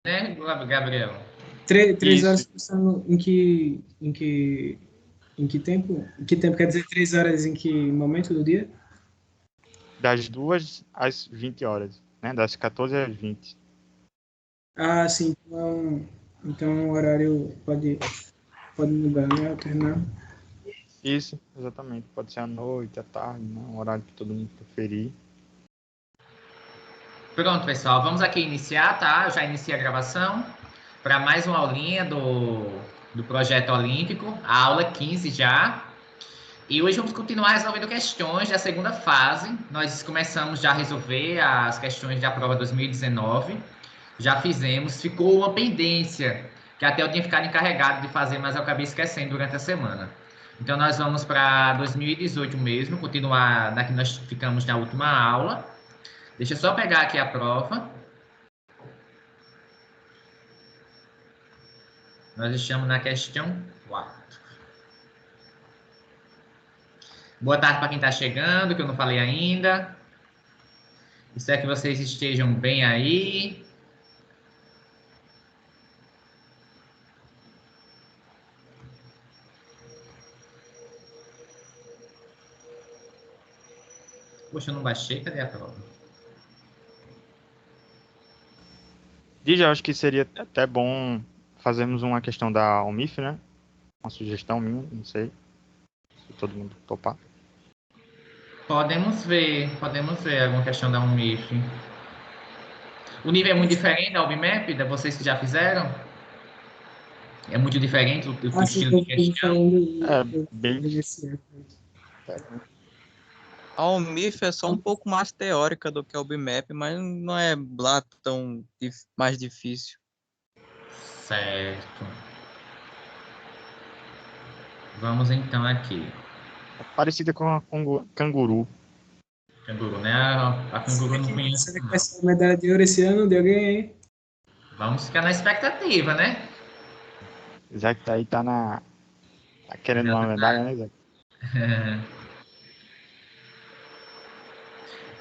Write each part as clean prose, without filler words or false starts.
né, Gabriel? 3 horas Isso. pensando em que tempo? Em que tempo quer dizer 3 horas em que momento do dia? Das 2 às 20 horas, né? Das 14 às 20. Ah, sim. Então o horário pode mudar, né? Alternar. Isso, exatamente. Pode ser à noite, à tarde, né? Um horário que todo mundo preferir. Pronto, pessoal, vamos aqui iniciar, tá? Eu já iniciei a gravação para mais uma aulinha do Projeto Olímpico, a aula 15 já. E hoje vamos continuar resolvendo questões da segunda fase. Nós começamos já a resolver as questões da prova 2019. Já fizemos, ficou uma pendência, que até eu tinha ficado encarregado de fazer, mas eu acabei esquecendo durante a semana. Então nós vamos para 2018 mesmo, continuar daqui nós ficamos na última aula. Deixa eu só pegar aqui a prova. Nós estamos na questão 4. Boa tarde para quem está chegando, que eu não falei ainda. Espero que vocês estejam bem aí. Poxa, eu não baixei, cadê a prova? Dija, eu acho que seria até bom fazermos uma questão da UMIF, né? Uma sugestão minha, não sei se todo mundo topar. Podemos ver alguma questão da UMIF. O nível é muito diferente da UBMAP, da vocês que já fizeram? É muito diferente o Assim, estilo de eu fui questão? falando É, eu bem desse ano. A UMIF é só um pouco mais teórica do que a UBMAP, mas não é lá tão mais difícil. Certo. Vamos então aqui. parecida com a canguru. Canguru, né? A canguru eu não conheço, Será que vai não. ser a medalha de ouro esse ano de alguém aí? Vamos ficar na expectativa, né? Já que tá aí, tá querendo uma medalha, né, Zé?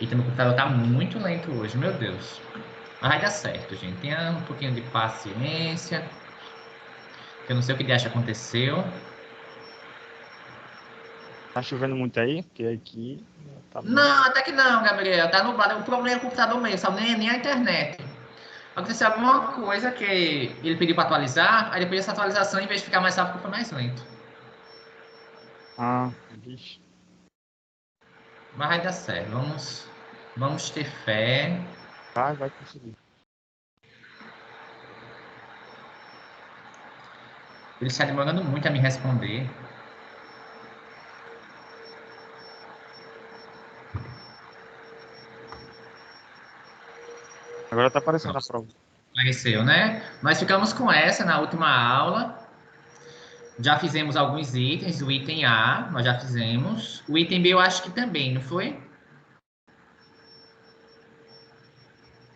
Eita, meu computador tá muito lento hoje, meu Deus. Mas vai dar certo, gente. Tenha um pouquinho de paciência. Que eu não sei o que de acha aconteceu. Tá chovendo muito aí? Porque aqui tá bem. Não, até que não, Gabriel. Tá nublado. O problema é o computador mesmo, sabe? Nem a internet. Aconteceu alguma coisa que ele pediu para atualizar, aí depois dessa atualização, em vez de ficar mais rápido, foi mais lento. Ah, vixe. Mas vai dar certo. Vamos ter fé. Vai conseguir. Ele está demorando muito a me responder. Agora tá aparecendo a prova. Apareceu, né? Nós ficamos com essa na última aula. Já fizemos alguns itens. O item A, nós já fizemos. O item B, eu acho que também, não foi?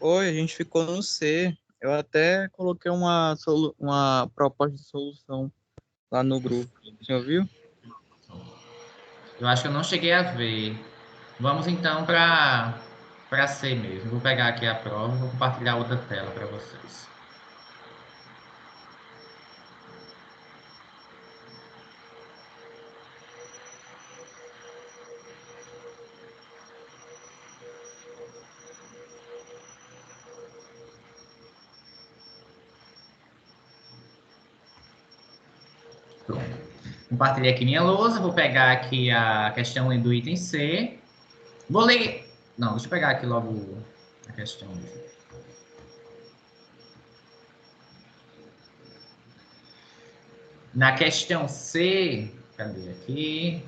Oi, a gente ficou no C. Eu até coloquei uma proposta de solução lá no grupo. Você ouviu? Eu acho que eu não cheguei a ver. Vamos então para C mesmo. Vou pegar aqui a prova e vou compartilhar outra tela para vocês. Pronto. Compartilhei aqui minha lousa. Vou pegar aqui a questão do item C. Vou ler. Não, deixa eu pegar aqui logo a questão. Na questão C, cadê aqui?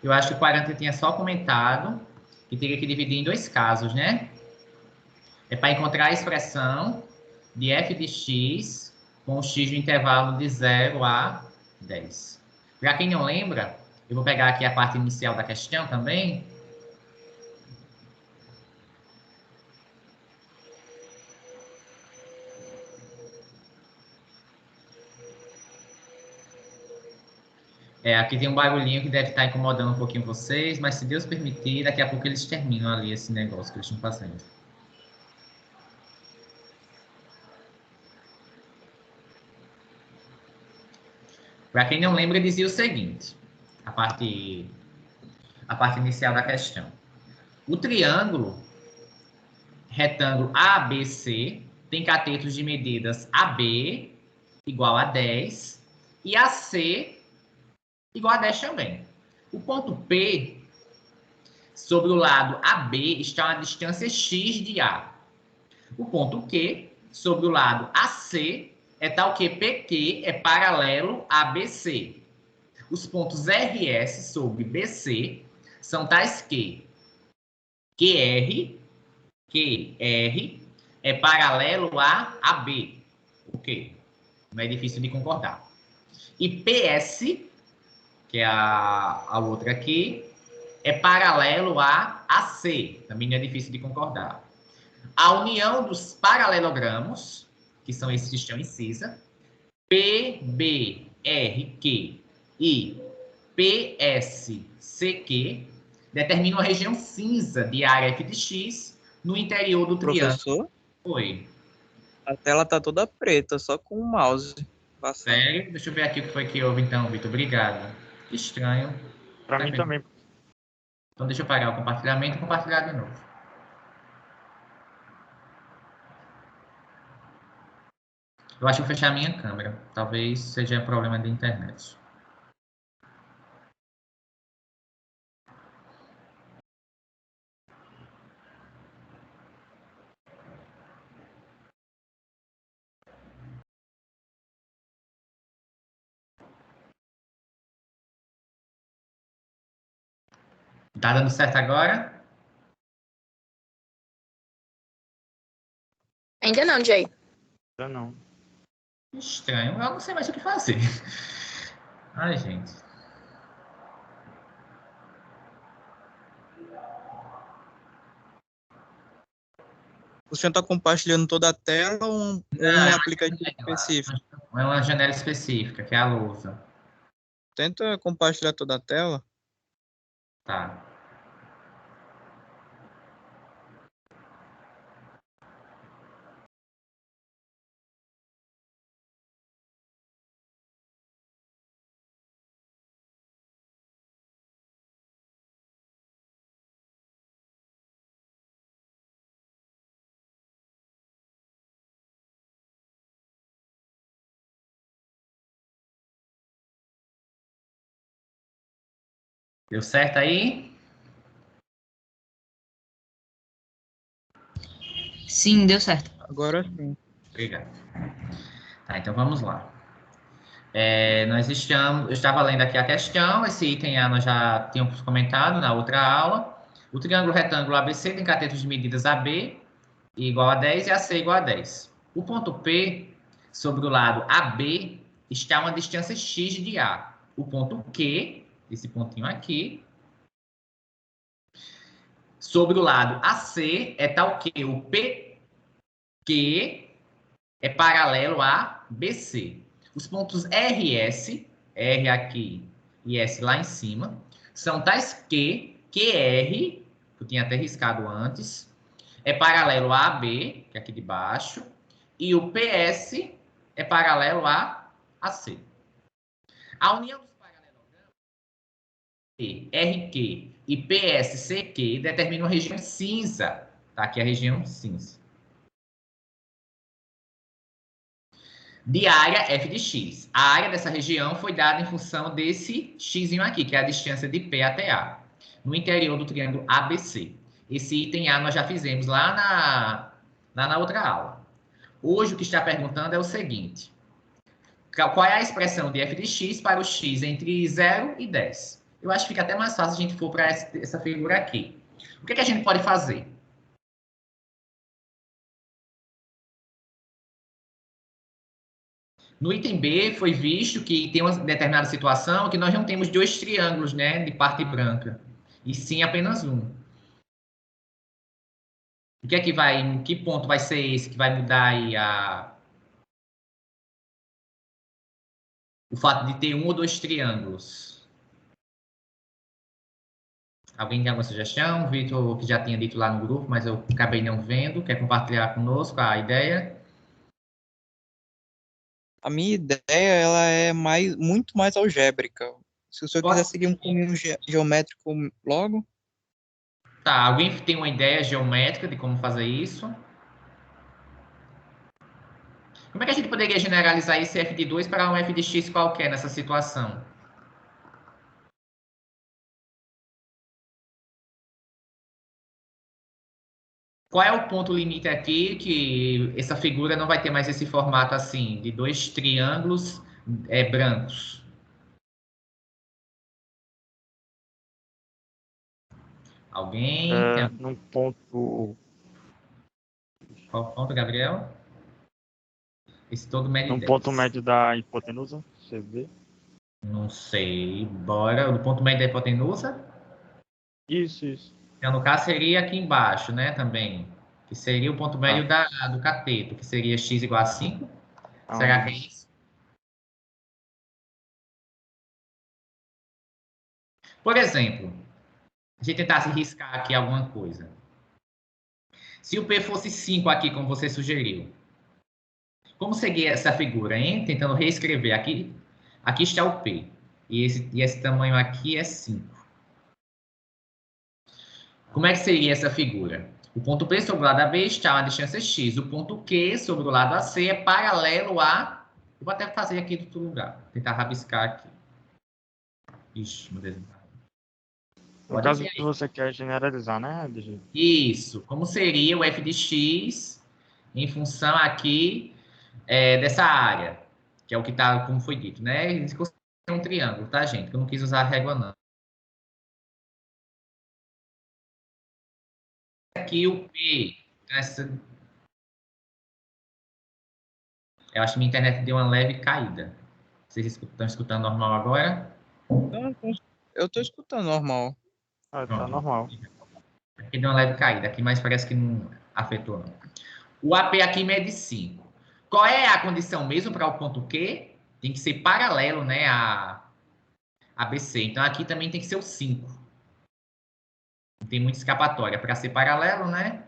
Eu acho que o 40 tinha só comentado que teria que dividir em dois casos, né? É para encontrar a expressão de f de x com o x no intervalo de 0 a 10. Para quem não lembra, eu vou pegar aqui a parte inicial da questão também. Aqui tem um barulhinho que deve estar incomodando um pouquinho vocês, mas se Deus permitir, daqui a pouco eles terminam ali esse negócio que eles estão fazendo. Para quem não lembra, dizia o seguinte, a parte inicial da questão. O triângulo retângulo ABC tem catetos de medidas AB igual a 10 e AC igual a 10 também. O ponto P, sobre o lado AB, está a distância x de A. O ponto Q, sobre o lado AC, é tal que PQ é paralelo a BC. Os pontos RS sobre BC são tais que QR é paralelo a AB. O quê? Não é difícil de concordar. E PS, que é a outra aqui, é paralelo a AC. Também não é difícil de concordar. A união dos paralelogramos, que são esses que estão em cinza, PBRQ e PSCQ, determinam a região cinza de área f de x no interior do triângulo. Professor, Oi. a tela tá toda preta, só com o mouse passando. Sério? Deixa eu ver aqui o que foi que houve então, Vitor. Obrigado. Que estranho. Para mim também. Então deixa eu parar o compartilhamento e compartilhar de novo. Eu acho que vou fechar a minha câmera. Talvez seja problema de internet. Tá dando certo agora? Ainda não, Jay. Ainda não. Estranho. Eu não sei mais o que fazer. Ai, gente. O senhor está compartilhando toda a tela ou um aplicativo específico? É uma janela específica, que é a lousa. Tenta compartilhar toda a tela. Tá. Deu certo aí? Sim, deu certo. Agora sim. Obrigado. Tá, então vamos lá. Eu estava lendo aqui a questão, esse item nós já tínhamos comentado na outra aula. O triângulo retângulo ABC tem catetos de medidas AB igual a 10 e AC igual a 10. O ponto P, sobre o lado AB, está a uma distância x de A. O ponto Q, esse pontinho aqui, sobre o lado AC, é tal que o PQ é paralelo a BC. Os pontos RS, R aqui e S lá em cima, são tais que QR, que eu tinha até riscado antes, é paralelo a AB, que é aqui de baixo, e o PS é paralelo a AC. A união dos paralelogramas RQ e PSCQ determina a região cinza. Tá aqui a região cinza. De área f de x. A área dessa região foi dada em função desse x aqui, que é a distância de P até A, no interior do triângulo ABC. Esse item A nós já fizemos lá na outra aula. Hoje o que está perguntando é o seguinte: qual é a expressão de f de x para o x entre 0 e 10? Eu acho que fica até mais fácil se a gente for para essa figura aqui. O que a gente pode fazer? No item B, foi visto que tem uma determinada situação que nós não temos dois triângulos, né, de parte branca, e sim apenas um. O que é que vai, em que ponto vai ser esse que vai mudar aí o fato de ter um ou dois triângulos? Alguém tem alguma sugestão? Vitor, que já tinha dito lá no grupo, mas eu acabei não vendo. Quer compartilhar conosco a ideia? A minha ideia, ela é muito mais algébrica. Se o senhor quiser seguir um caminho geométrico logo, Tá, alguém tem uma ideia geométrica de como fazer isso? Como é que a gente poderia generalizar esse f de 2 para um f de x qualquer nessa situação? Qual é o ponto limite aqui que essa figura não vai ter mais esse formato assim, de dois triângulos brancos? Alguém? Num ponto, Qual ponto, Gabriel? Esse todo mede num 10. ponto médio da hipotenusa, CV. Não sei. Bora. Do ponto médio da hipotenusa? Isso. Então, no caso, seria aqui embaixo, né, também. Que seria o ponto médio do cateto, que seria x igual a 5. Será que é isso? Por exemplo, a gente tentasse riscar aqui alguma coisa. Se o P fosse 5 aqui, como você sugeriu, como seria essa figura, hein? Tentando reescrever aqui. Aqui está o P. E esse tamanho aqui é 5. Como é que seria essa figura? O ponto P sobre o lado AB está a distância x. O ponto Q sobre o lado AC é paralelo a... Eu vou até fazer aqui do outro lugar. Tentar rabiscar aqui. Ixi, meu Deus. No Pode caso ver que aí. você quer generalizar, né, DG? Isso. Como seria o f de x em função aqui dessa área? Que é o que está, como foi dito, né? Isso é um triângulo, tá, gente? Que eu não quis usar a régua, não. Aqui o P... Eu acho que minha internet deu uma leve caída. Vocês estão escutando normal agora? não, eu tô escutando normal. Tá Pronto. normal. Aqui deu uma leve caída. Aqui, mas parece que não afetou, não. O AP aqui mede 5. Qual é a condição mesmo para o ponto Q? Tem que ser paralelo, né, a BC. Então, aqui também tem que ser o 5. Não tem muita escapatória. Para ser paralelo, né?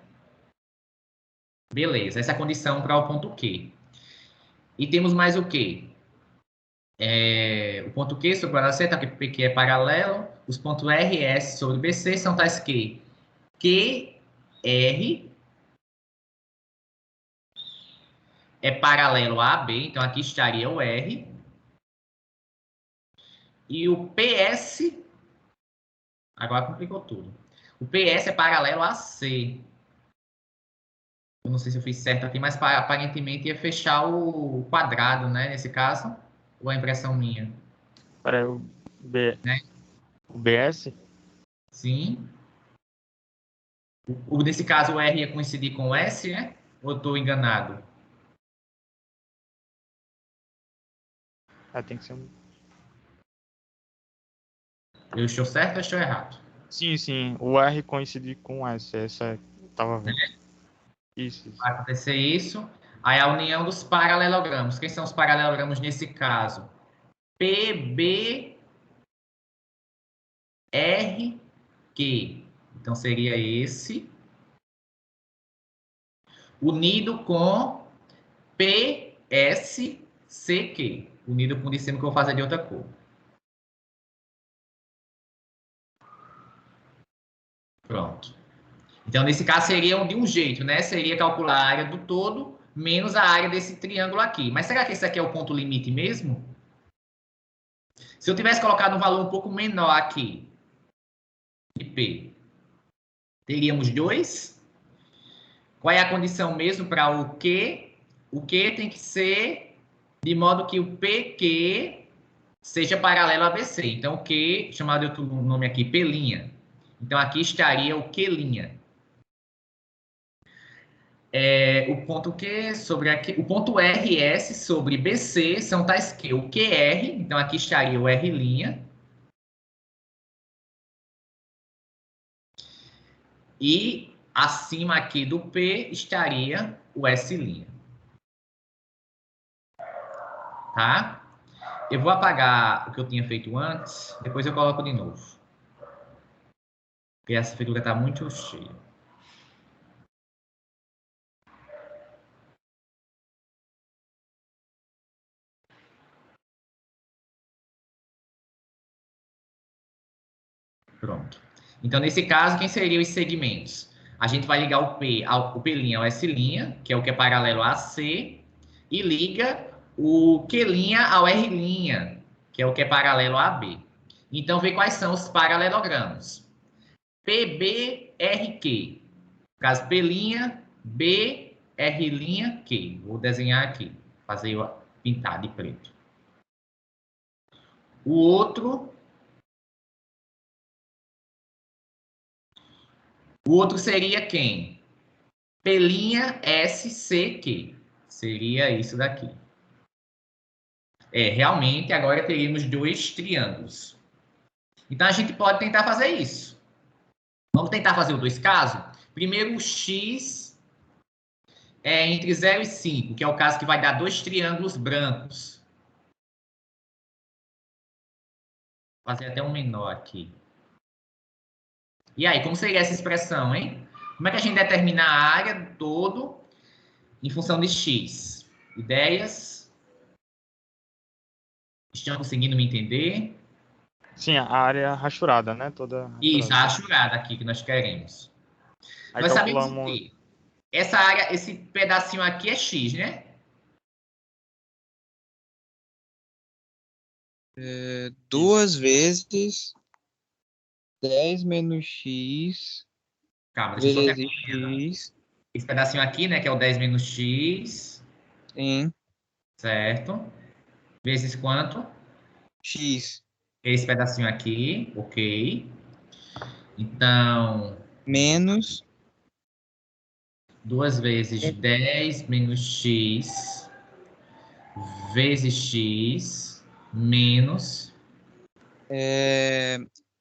Beleza. Essa é a condição para o ponto Q. E temos mais o quê? O ponto Q sobre o lado C, tá? Que PQ é paralelo. Os pontos R e S sobre BC são tais que QR é paralelo a AB, então aqui estaria o R. E o PS, agora complicou tudo. O PS é paralelo a C. Eu não sei se eu fiz certo aqui, mas aparentemente ia fechar o quadrado, né? Nesse caso, ou a impressão minha? Peraí, Né? o BS? Sim. Nesse caso, o R ia coincidir com o S, né? Ou eu estou enganado? Tem que ser um... Eu estou certo ou estou errado? Sim. O R coincidir com o S. Essa eu tava vendo. Isso. Vai acontecer isso. Aí a união dos paralelogramos. Quem são os paralelogramos nesse caso? PB, R, Q. Então seria esse. Unido com PSCQ. Unido com o de cima que eu vou fazer de outra cor. Pronto. Então, nesse caso, seria de um jeito, né? Seria calcular a área do todo menos a área desse triângulo aqui. Mas será que esse aqui é o ponto limite mesmo? Se eu tivesse colocado um valor um pouco menor aqui, de P, teríamos 2. Qual é a condição mesmo para o Q? O Q tem que ser de modo que o PQ seja paralelo a BC. Então, o Q, chamado de outro nome aqui, P'. Então, aqui estaria o Q'. O ponto Q sobre aqui, o ponto RS sobre BC são tais que o QR, então aqui estaria o R', e acima aqui do P estaria o S'. Tá? Eu vou apagar o que eu tinha feito antes, depois eu coloco de novo. Porque essa figura está muito cheia. Pronto. Então, nesse caso, quem seriam os segmentos? A gente vai ligar o P, o P' ao S', que é o que é paralelo a C, e liga o Q' ao R', que é o que é paralelo a B. Então, vê quais são os paralelogramos. PBRQ. No caso, P', B, R', Q. Vou desenhar aqui, fazer pintar de preto. O outro seria quem? P'SCQ. Seria isso daqui. Realmente, agora teríamos dois triângulos. Então, a gente pode tentar fazer isso. Vamos tentar fazer os dois casos? Primeiro, o X é entre 0 e 5, que é o caso que vai dar dois triângulos brancos. Vou fazer até um menor aqui. E aí, como seria essa expressão, hein? Como é que a gente determina a área do todo em função de X? Ideias? Estão conseguindo me entender? Sim, a área rachurada, né? Toda Isso, a rachurada. rachurada aqui que nós queremos. Aí Nós sabemos calculamos. que essa área, esse pedacinho aqui é X, né? Duas vezes 10 menos x Calma, deixa eu só vezes terminar. x. Esse pedacinho aqui, né, que é o 10 menos X, Sim, certo? Vezes quanto? x Esse pedacinho aqui, ok. Então, menos 2 vezes 10 menos X vezes X menos...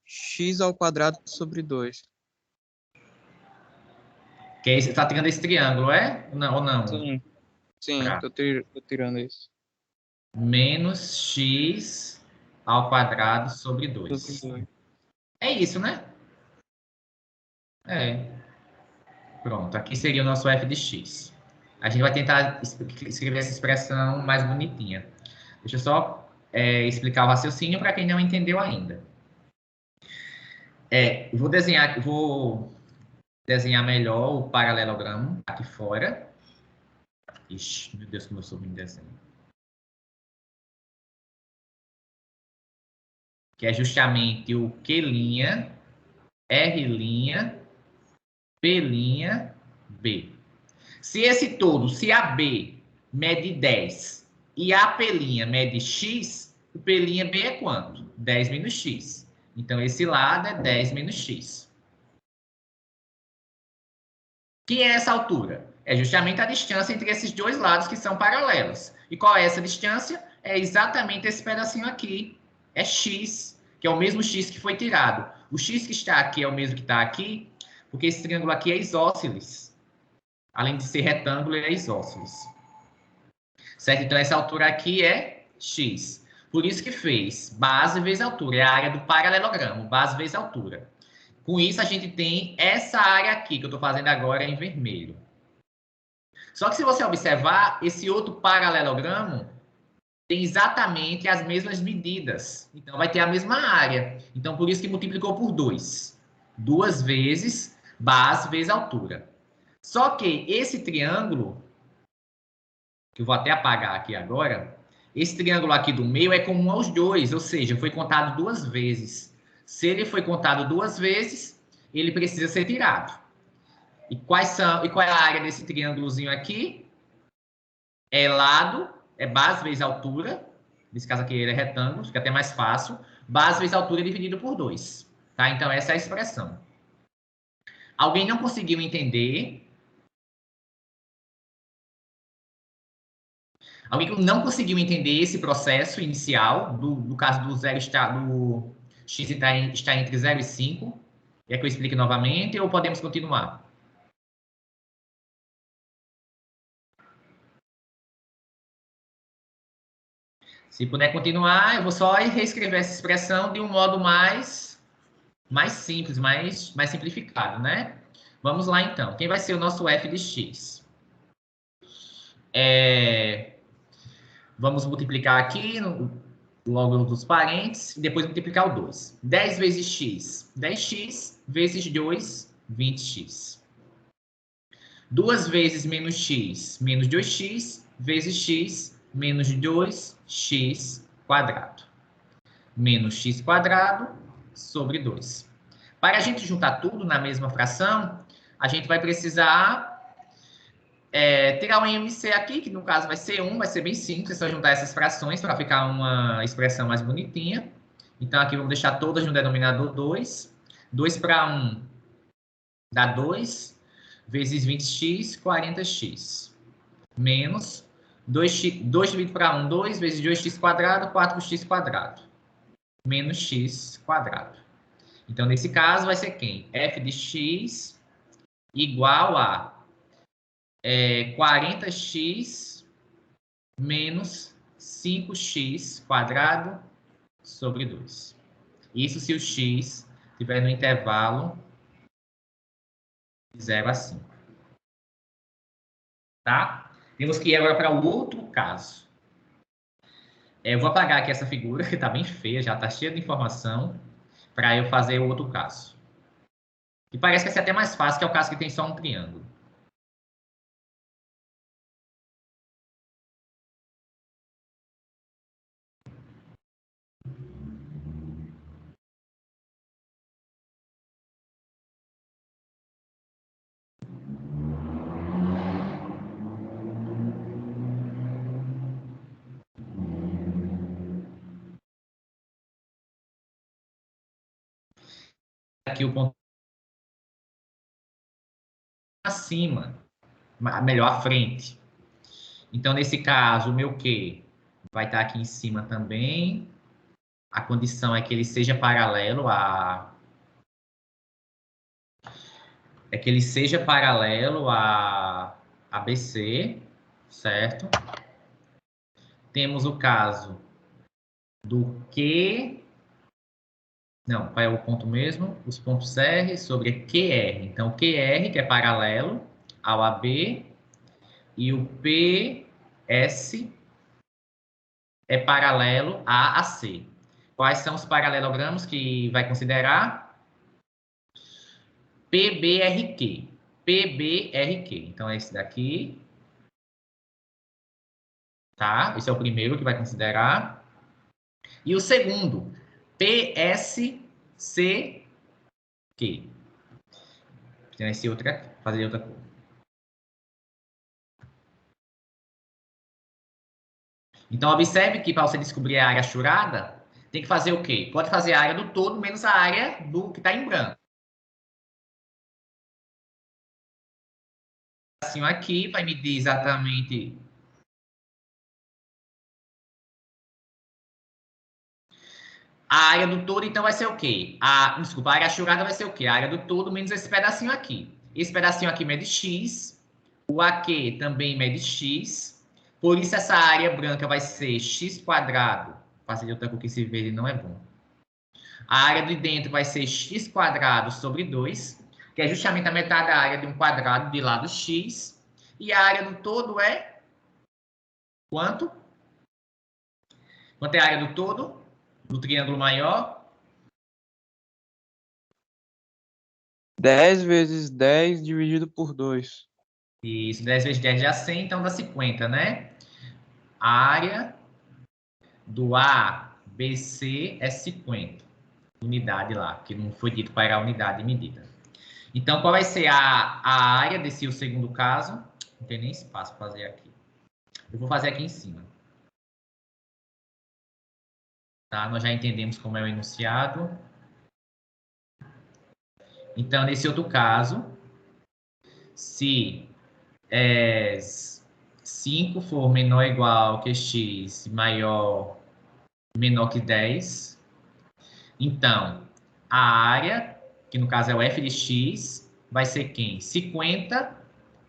x ao quadrado sobre 2. Que aí você está tirando esse triângulo, é? Ou não? Sim, Tá. tô tirando isso. Menos X ao quadrado sobre Sobre 2. 2. É isso, né? É. Pronto, aqui seria o nosso f de x. A gente vai tentar escrever essa expressão mais bonitinha. Deixa eu só explicar o raciocínio para quem não entendeu ainda. Vou desenhar melhor o paralelogramo aqui fora. Ixi, meu Deus, como eu sou ruim em desenho. Que é justamente o Q', R', P', B. Se a B mede 10 e a P' mede X, o P' B é quanto? 10 menos X. Então, esse lado é 10 menos X. Que é essa altura? É justamente a distância entre esses dois lados que são paralelos. E qual é essa distância? É exatamente esse pedacinho aqui. É X, que é o mesmo X que foi tirado. O X que está aqui é o mesmo que está aqui, porque esse triângulo aqui é isósceles. Além de ser retângulo, ele é isósceles. Certo? Então, essa altura aqui é X. Por isso que fez base vezes altura. É a área do paralelogramo, base vezes altura. Com isso, a gente tem essa área aqui, que eu estou fazendo agora em vermelho. Só que se você observar, esse outro paralelogramo tem exatamente as mesmas medidas. Então, vai ter a mesma área. Então, por isso que multiplicou por 2. 2 vezes base vezes altura. Só que esse triângulo, que eu vou até apagar aqui agora, esse triângulo aqui do meio é comum aos dois, ou seja, foi contado 2 vezes. Se ele foi contado 2 vezes, ele precisa ser tirado. E qual é a área desse triângulozinho aqui? É lado, é base vezes altura. Nesse caso aqui ele é retângulo, fica até mais fácil. Base vezes altura dividido por 2. Tá? Então, essa é a expressão. Alguém não conseguiu entender? Alguém que não conseguiu entender esse processo inicial, do caso do do x está entre 0 e 5? Quer que eu explique novamente ou podemos continuar? Se puder continuar, eu vou só reescrever essa expressão de um modo mais mais simples, mais simplificado, né? Vamos lá, então. Quem vai ser o nosso f de x? Vamos multiplicar aqui logo dos parênteses e depois multiplicar o 2. 10 vezes x, 10x, vezes 2, 20x. 2 vezes menos x, menos 2x, vezes x, menos 2x quadrado. Menos x quadrado sobre 2. Para a gente juntar tudo na mesma fração, a gente vai precisar tirar o IMC aqui, que no caso vai ser 1, vai ser bem simples, é só juntar essas frações para ficar uma expressão mais bonitinha. Então, aqui vamos deixar todas no denominador 2. 2 para 1 dá 2, vezes 20x, 40x. Menos 2 dividido para 1, 2, vezes 2x quadrado, 4x quadrado. Menos x quadrado. Então, nesse caso, vai ser quem? f de x igual a 40x menos 5x quadrado sobre 2. Isso se o x estiver no intervalo de 0 a 5. Tá? Temos que ir agora para o outro caso. Eu vou apagar aqui essa figura, que está bem feia, já está cheia de informação, para eu fazer o outro caso. E parece que vai ser até mais fácil, que é o caso que tem só um triângulo. Aqui o ponto acima, melhor à frente. Então, nesse caso, o meu Q vai estar aqui em cima também. A condição é que ele seja paralelo a ABC, certo? Temos o caso do Q. Não, qual é o ponto mesmo? Os pontos R sobre QR. Então, QR, que é paralelo ao AB, e o PS é paralelo a AC. Quais são os paralelogramos que vai considerar? PBRQ. PBRQ. Então, é esse daqui. Tá? Esse é o primeiro que vai considerar. E o segundo, PSCQ. Então, esse outro aqui. Fazer outra cor. Então, observe que para você descobrir a área achurada, tem que fazer o quê? Pode fazer a área do todo menos a área do que está em branco. Assim, aqui vai medir exatamente a área do todo, então vai ser o quê? Desculpa, a área achurada vai ser o quê? A área do todo menos esse pedacinho aqui. Esse pedacinho aqui mede x, o AQ também mede x, por isso essa área branca vai ser x quadrado. Fazer de outra cor que esse verde não é bom. A área de dentro vai ser x quadrado sobre 2, que é justamente a metade da área de um quadrado de lado x. E a área do todo é quanto? Quanto é a área do todo? Do triângulo maior? 10 vezes 10 dividido por 2. Isso, 10 vezes 10 dá 100, então dá 50, né? A área do ABC é 50. Unidade lá, que não foi dito qual era a unidade medida. Então, qual vai ser a área desse o segundo caso? Não tem nem espaço para fazer aqui. Eu vou fazer aqui em cima. Tá? Nós já entendemos como é o enunciado. Então, nesse outro caso, se 5 for menor ou igual que x, menor que 10, então, a área, que no caso é o f de x, vai ser quem? 50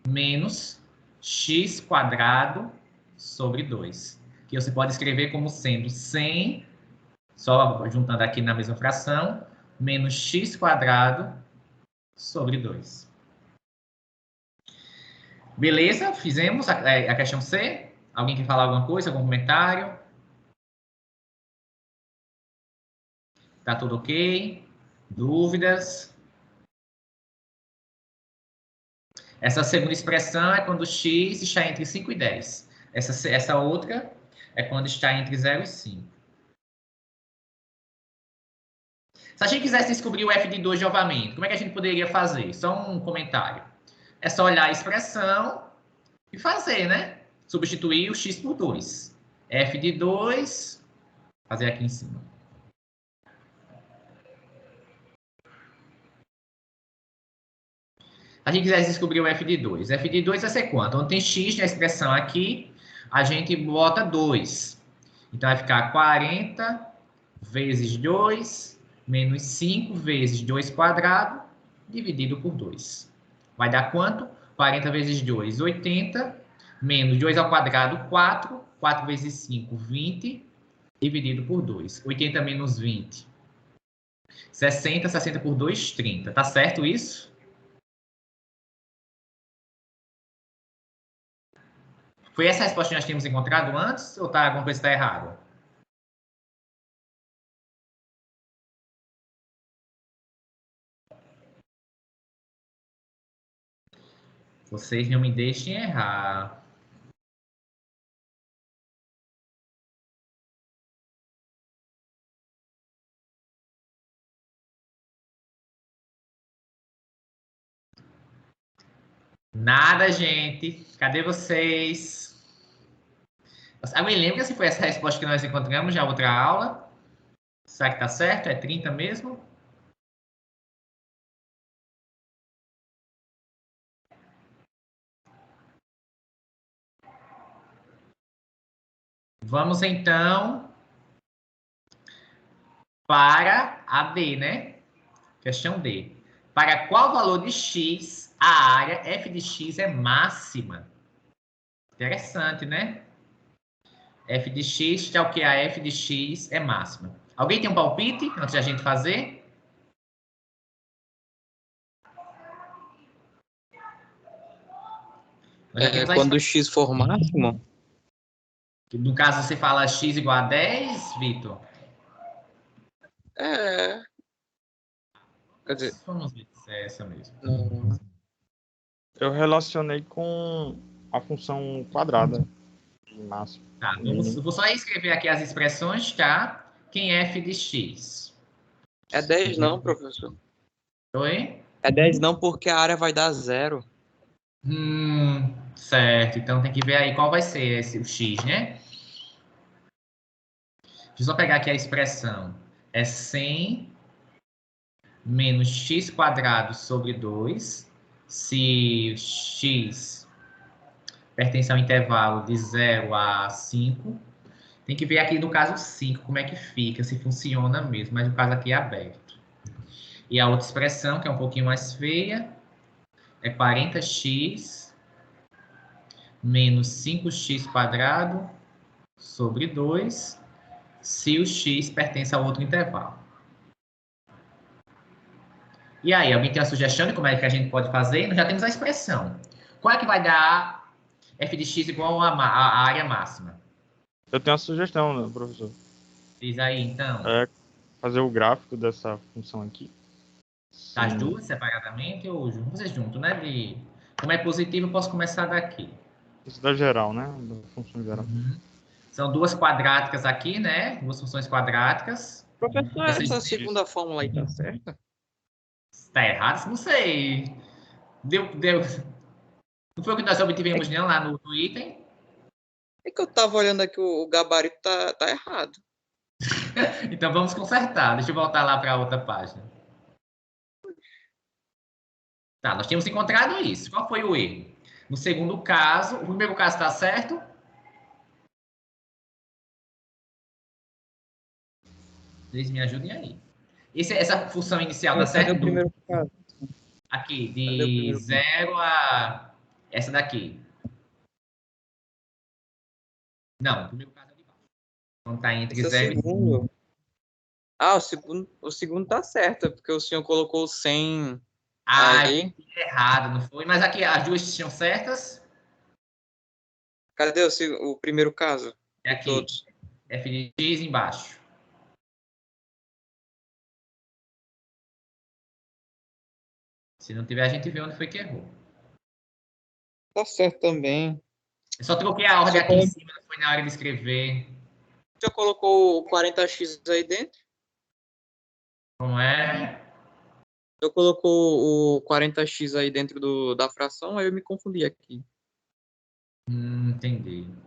menos x quadrado sobre 2. Que você pode escrever como sendo 100, só juntando aqui na mesma fração, menos x quadrado sobre 2. Beleza? Fizemos a questão C? Alguém quer falar alguma coisa, algum comentário? Tá tudo ok? Dúvidas? Essa segunda expressão é quando x está entre 5 e 10. Essa outra é quando está entre 0 e 5. Se a gente quisesse descobrir o f de 2 novamente, como é que a gente poderia fazer? Só um comentário. É só olhar a expressão e fazer, né? Substituir o x por 2. F de 2, fazer aqui em cima. A gente quisesse descobrir o f de 2. F de 2 vai ser quanto? Onde tem x na expressão aqui, a gente bota 2. Então, vai ficar 40 vezes 2 menos 5 vezes 2 quadrado dividido por 2. Vai dar quanto? 40 vezes 2, 80, menos 2 ao quadrado, 4. 4 vezes 5, 20, dividido por 2. 80 menos 20, 60. 60 por 2, 30. Tá certo isso? Foi essa a resposta que nós tínhamos encontrado antes? Ou tá, alguma coisa está errada? Vocês não me deixem errar. Nada, gente. Cadê vocês? Alguém lembra se foi essa a resposta que nós encontramos na outra aula? Será que tá certo? É 30 mesmo? Vamos, então, para a D, né? Questão D. Para qual valor de x a área f de x é máxima? Interessante, né? F de x, já o que a f de x é máxima. Alguém tem um palpite antes de a gente fazer? Quando o x for máximo, No caso, você fala x igual a 10, Vitor? quer dizer, Vamos ver se é essa mesmo. Eu relacionei com a função quadrada de máximo. Tá, vou só escrever aqui as expressões, tá? Quem é f de x? é 10 não, professor. Oi? É 10 não, porque a área vai dar 0. Certo. Então tem que ver aí qual vai ser o x, né? Deixa eu só pegar aqui a expressão. É 100 menos x quadrado sobre 2. Se x pertence ao intervalo de 0 a 5. Tem que ver aqui no caso 5 como é que fica, se funciona mesmo. Mas no caso aqui é aberto. E a outra expressão, que é um pouquinho mais feia, é 40x menos 5x quadrado sobre 2, se o x pertence a outro intervalo. E aí, alguém tem uma sugestão de como é que a gente pode fazer? Nós já temos a expressão. Qual é que vai dar f de x igual a área máxima? Eu tenho uma sugestão, né, professor. Diz aí, então. É fazer o gráfico dessa função aqui. As duas separadamente ou vocês juntos, né? Como é positivo, eu posso começar daqui. Isso da geral, né? Da função geral. São duas quadráticas aqui, né? Duas funções quadráticas. Professor, essa segunda fórmula aí tá certa? Está errado? Não sei. Deu. Não foi o que nós obtivemos não, lá no item? É que eu tava olhando aqui, o gabarito tá errado. Então vamos consertar. Deixa eu voltar lá para a outra página. Tá, nós tínhamos encontrado isso. Qual foi o erro? No segundo caso, o primeiro caso está certo? Vocês me ajudem aí. Essa função inicial está certa? Cadê o primeiro caso? Aqui, de 0 a essa daqui. Não, o primeiro caso é de baixo. Então está entre Esse é 0 e 5. segundo. Ah, o segundo tá certo, porque o senhor colocou 100 Ah, aí. errado, não foi? Mas aqui as duas tinham certas. Cadê o primeiro caso É de aqui. todos? F de X embaixo. Se não tiver, a gente vê onde foi que errou. Tá certo também. Eu só troquei a O ordem senhor, aqui em cima, não foi na hora de escrever. o senhor colocou o 40x aí dentro? Como é? O senhor colocou o 40x aí dentro da fração, aí eu me confundi aqui. Entendi. Deixa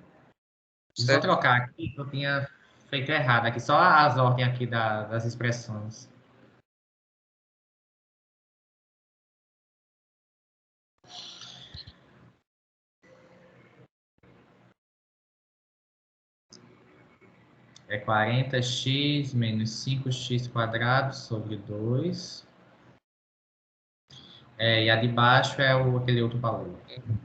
eu só Certo? trocar aqui, que eu tinha feito errado aqui. Só as ordens aqui das expressões. É 40x menos 5x² sobre 2. E a de baixo é aquele outro valor.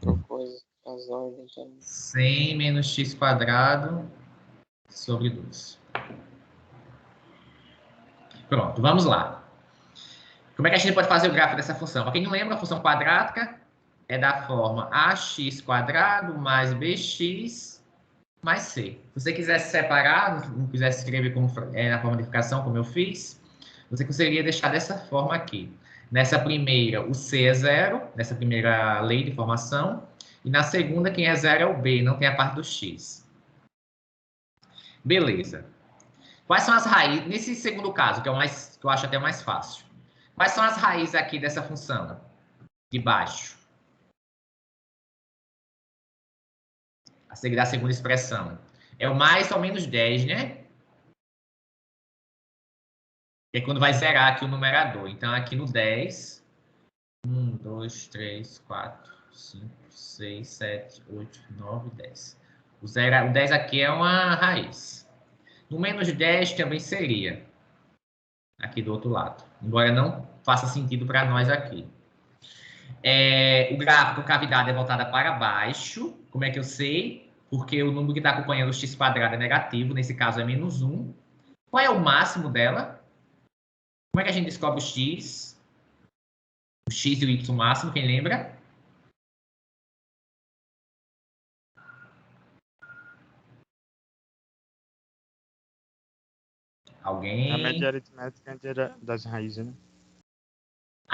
Outra coisa, as ordens também. 100 menos x² sobre 2. Pronto, vamos lá. Como é que a gente pode fazer o gráfico dessa função? Para quem não lembra, a função quadrática é da forma ax² mais bx mais c. Se você quisesse separar, não quisesse escrever na forma de fração, como eu fiz, você conseguiria deixar dessa forma aqui. Nessa primeira, o c é zero, nessa primeira lei de formação, e na segunda, quem é zero é o b, não tem a parte do x. Beleza. Quais são as raízes? Nesse segundo caso, que eu acho até mais fácil. Quais são as raízes aqui dessa função? De baixo. A seguir da segunda expressão. É o mais ou menos 10, né? Que é quando vai zerar aqui o numerador. Então, aqui no 10. 1, 2, 3, 4, 5, 6, 7, 8, 9, 10. O 10 aqui é uma raiz. No menos 10 também seria. Aqui do outro lado. Embora não faça sentido para nós aqui. O gráfico cavidade é voltada para baixo. Como é que eu sei? Porque o número que está acompanhando o x² é negativo. Nesse caso é menos 1. Qual é o máximo dela? Como é que a gente descobre o x? O x e o y máximo, quem lembra? A média Alguém? aritmética das raízes, né?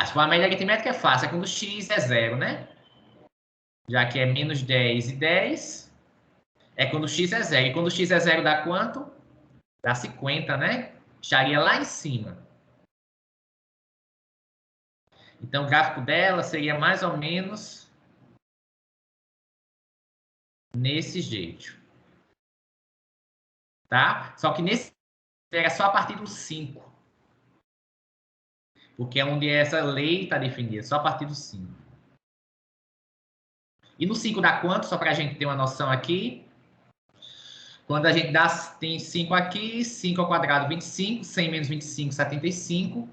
Se for a média aritmética é fácil. É quando o x é zero, né? Já que é menos 10 e 10. É quando o x é zero. E quando o x é zero dá quanto? Dá 50, né? Estaria lá em cima. Então, o gráfico dela seria mais ou menos nesse jeito. Tá? Só que nesse era só a partir do 5. Porque é onde essa lei está definida, só a partir do 5. E no 5 dá quanto? Só para a gente ter uma noção aqui. Quando a gente tem 5 aqui, 5 ao quadrado, 25. 100 menos 25, 75.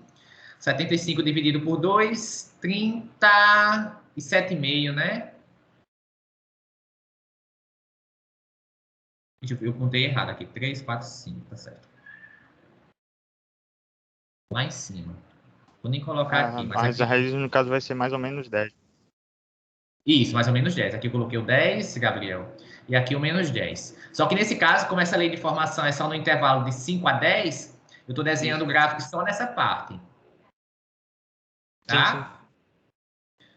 75 dividido por 2, 37,5, né? Eu contei errado aqui. 3, 4, 5, tá certo. Lá em cima. Vou nem colocar aqui, mas As aqui... raízes, no caso, vai ser mais ou menos 10. Isso, mais ou menos 10. Aqui eu coloquei o 10, Gabriel. E aqui o menos 10. Só que nesse caso, como essa lei de formação é só no intervalo de 5 a 10, eu estou desenhando o gráfico só nessa parte. Sim, sim. Tá?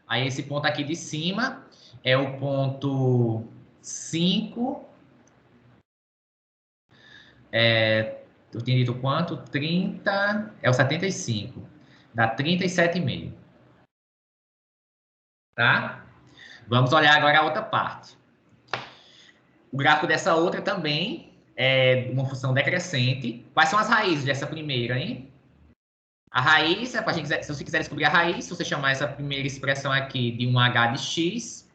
Aí esse ponto aqui de cima é o ponto 5. Eu tinha dito quanto? 30. É o 75. Dá 37,5. Tá? Vamos olhar agora a outra parte. O gráfico dessa outra também é uma função decrescente. Quais são as raízes dessa primeira, hein? A raiz, é pra gente, se você quiser descobrir a raiz, se você chamar essa primeira expressão aqui de um h de x,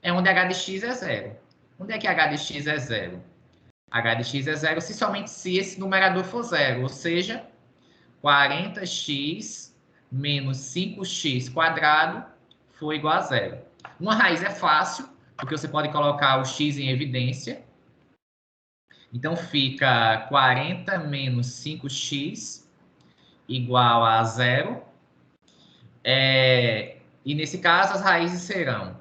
é onde h de x é zero. Onde é que h de x é zero? H de x é zero somente se esse numerador for zero, ou seja, 40x menos 5x² for igual a zero. Uma raiz é fácil, porque você pode colocar o x em evidência. Então, fica 40 menos 5x igual a 0. E, nesse caso, as raízes serão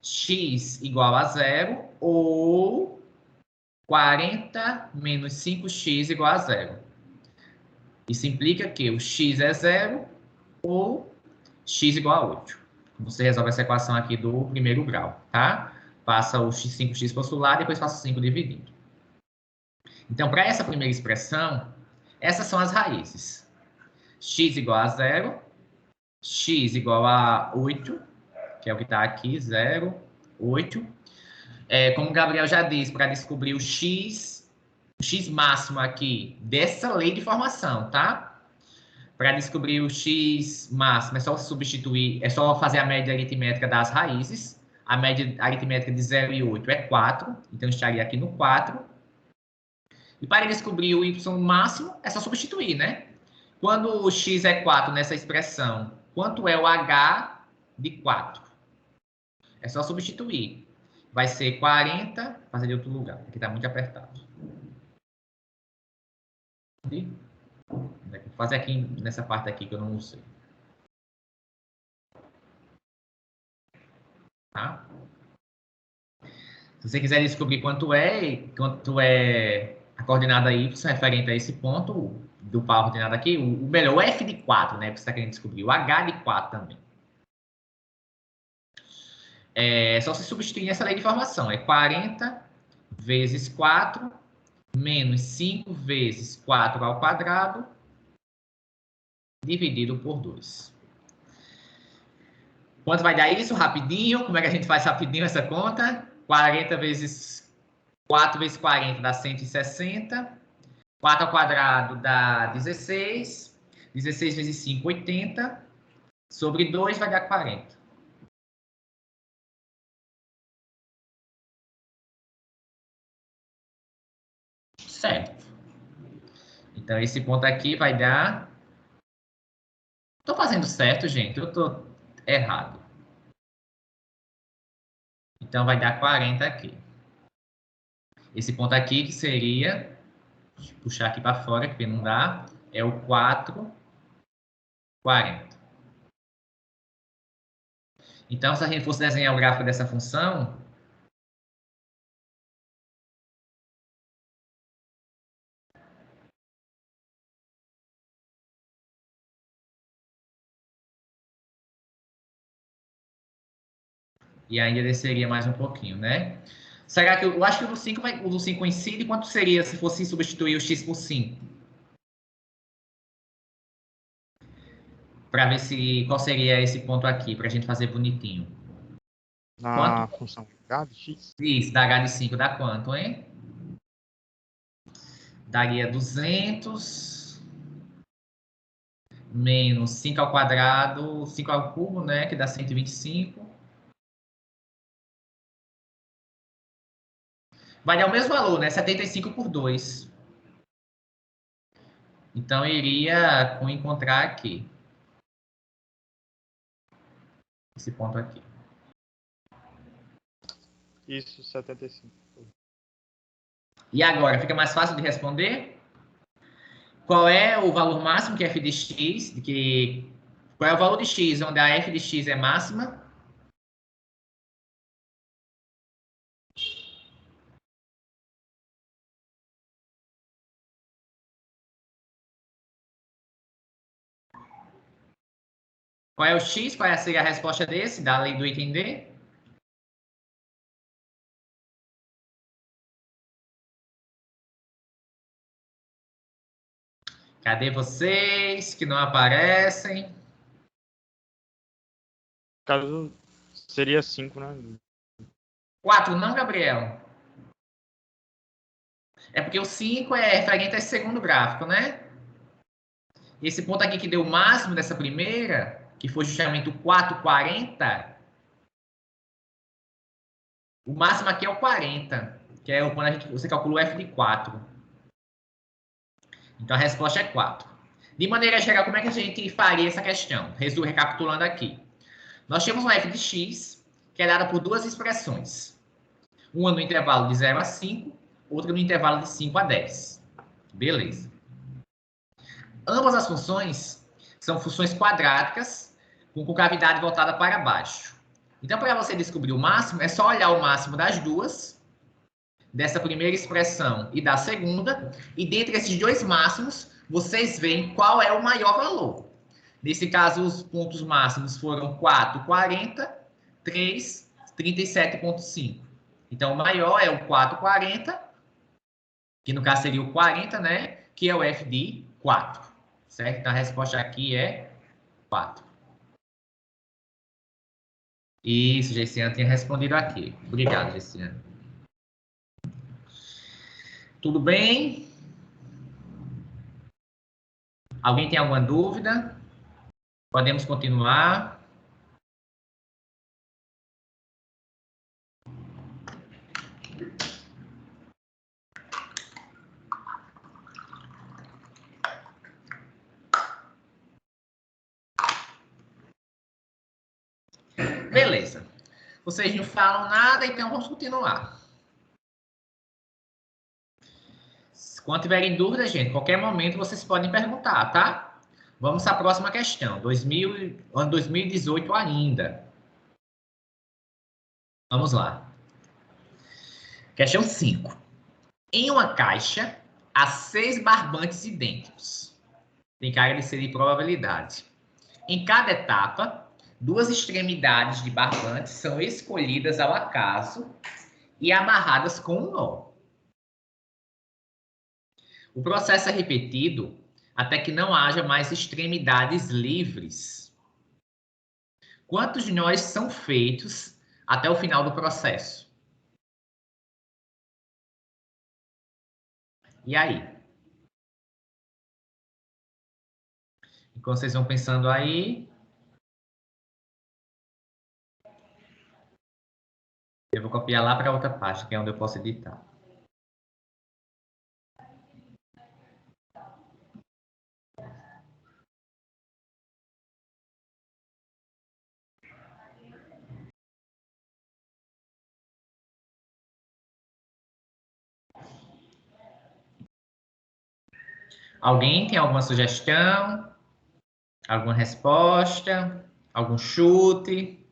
x igual a 0 ou 40 menos 5x igual a 0. Isso implica que o x é 0 ou x igual a 8. Você resolve essa equação aqui do primeiro grau, tá? Passa o 5x posto lá, depois passa o 5 dividindo. Então, para essa primeira expressão, essas são as raízes. X igual a 0, x igual a 8, que é o que está aqui, 0, 8. Como o Gabriel já disse, para descobrir o x máximo aqui dessa lei de formação, tá? Para descobrir o x máximo, é só substituir, é só fazer a média aritmética das raízes. A média aritmética de 0 e 8 é 4, então estaria aqui no 4. E para descobrir o y máximo, é só substituir, né? Quando o x é 4 nessa expressão, quanto é o h de 4? É só substituir. Vai ser 40, fazer de outro lugar, aqui está muito apertado. Vou fazer aqui nessa parte aqui que eu não usei. Tá? Se você quiser descobrir quanto é a coordenada y referente a esse ponto do par ordenado aqui, o melhor, o f de 4, né? Que você está querendo descobrir, o h de 4 também. É só se substituir nessa lei de formação. É 40 vezes 4 menos 5 vezes 4 ao quadrado dividido por 2. Quanto vai dar isso? Rapidinho. Como é que a gente faz rapidinho essa conta? 40 vezes 4 vezes 40 dá 160. 4 ao quadrado dá 16. 16 vezes 5, 80. Sobre 2 vai dar 40. Certo. Então, esse ponto aqui vai dar... Estou fazendo certo, gente? Eu estou errado. Então, vai dar 40 aqui. Esse ponto aqui, que seria... Deixa eu puxar aqui para fora, que não dá. É o 4, 40. Então, se a gente fosse desenhar o gráfico dessa função... E ainda desceria mais um pouquinho, né? Será que eu acho que o do 5 o do 5 coincide? Quanto seria se fosse substituir o x por 5? Para ver qual seria esse ponto aqui, para a gente fazer bonitinho. Na função h de x? Isso, da h de 5 dá quanto, hein? Daria 200 menos 5 ao quadrado, 5 ao cubo, né? Que dá 125. Vai dar o mesmo valor, né? 75 por 2. Então, eu iria encontrar aqui. Esse ponto aqui. Isso, 75. E agora, fica mais fácil de responder? Qual é o valor máximo que é f de x? Qual é o valor de x onde a f de x é máxima? Qual é o x? Qual seria a resposta desse, da lei do item D? Cadê vocês que não aparecem? Caso seria 5, né? 4 não, Gabriel? É porque o 5 é referente a esse segundo gráfico, né? Esse ponto aqui que deu o máximo dessa primeira, que foi justamente o 4,40, o máximo aqui é o 40, que é quando você calcula o f de 4. Então, a resposta é 4. De maneira geral, como é que a gente faria essa questão? Recapitulando aqui. Nós temos um f de x, que é dada por duas expressões. Uma no intervalo de 0 a 5, outra no intervalo de 5 a 10. Beleza. Ambas as funções são funções quadráticas com concavidade voltada para baixo. Então, para você descobrir o máximo, é só olhar o máximo das duas, dessa primeira expressão e da segunda, e dentre esses dois máximos, vocês veem qual é o maior valor. Nesse caso, os pontos máximos foram 4, 40, 3, 37,5. Então, o maior é o 440, que no caso seria o 40, né? Que é o F de 4, certo? Então, a resposta aqui é 4. Isso, Gessiane tinha respondido aqui. Obrigado, Gessiane. Tudo bem? Alguém tem alguma dúvida? Podemos continuar? Beleza. Vocês não falam nada, então vamos continuar. Quando tiverem dúvidas, gente, qualquer momento vocês podem perguntar, tá? Vamos à próxima questão. Ano 2018 ainda. Vamos lá. Questão 5. Em uma caixa, há 6 barbantes idênticos. Tem carga de ser de probabilidade. Em cada etapa, 2 extremidades de barbantes são escolhidas ao acaso e amarradas com um nó. O processo é repetido até que não haja mais extremidades livres. Quantos nós são feitos até o final do processo? E aí? Enquanto vocês vão pensando aí, eu vou copiar lá para outra página, que é onde eu posso editar. Alguém tem alguma sugestão? Alguma resposta? Algum chute?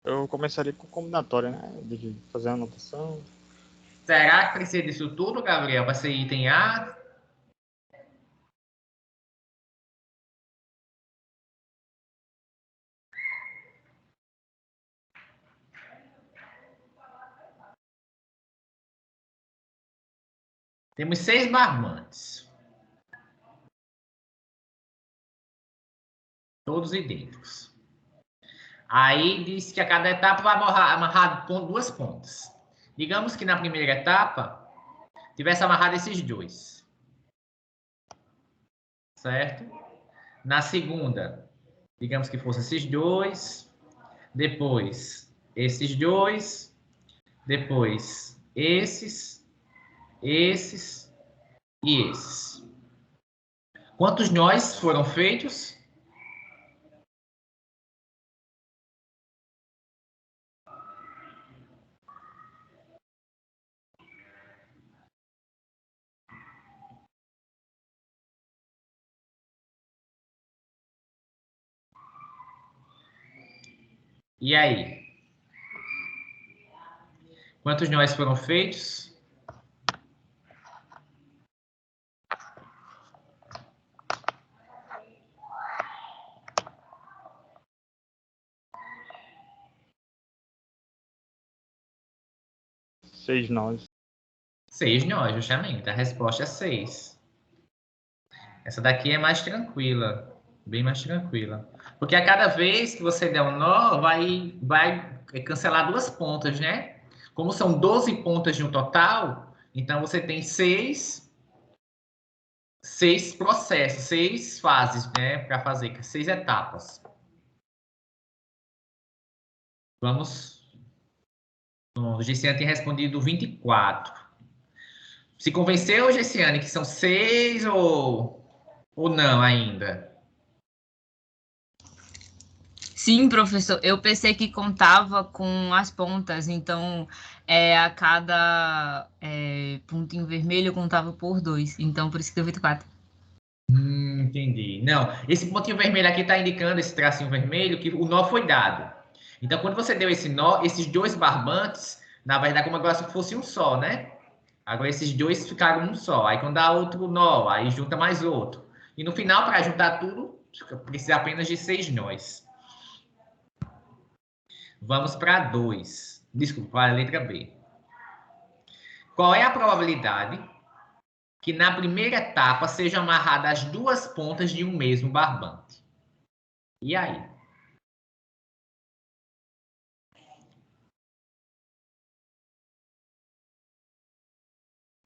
Eu começaria com combinatória, né? De fazer a anotação. Será que precisa disso tudo, Gabriel, para ser item A? Temos 6 barbantes. Todos idênticos. Aí diz que a cada etapa vai amarrar 2 pontas. Digamos que na primeira etapa tivesse amarrado esses 2. Certo? Na segunda, digamos que fosse esses 2. Depois, esses 2. Depois, esses e esses. Quantos nós foram feitos? E aí? Quantos nós foram feitos? Seis nós. 6 nós, justamente. A resposta é 6. Essa daqui é mais tranquila. Bem mais tranquila. Porque a cada vez que você der um nó, vai cancelar 2 pontas, né? Como são 12 pontas no total, então você tem 6 processos, 6 fases, né? Para fazer, 6 etapas. Vamos. O Gessiane tem respondido 24. Se convenceu, Gessiane, que são 6 ou não ainda? Sim, professor. Eu pensei que contava com as pontas, então a cada pontinho vermelho eu contava por 2. Então, por isso que deu 24. Entendi. Não, esse pontinho vermelho aqui está indicando, esse tracinho vermelho, que o nó foi dado. Então, quando você deu esse nó, esses dois barbantes, na verdade, como agora se fosse um só, né? Agora esses dois ficaram um só. Aí quando dá outro nó, aí junta mais outro. E no final, para juntar tudo, precisa apenas de 6 nós. Vamos para 2. Desculpa, para a letra B. Qual é a probabilidade que na primeira etapa sejam amarradas as duas pontas de um mesmo barbante? E aí?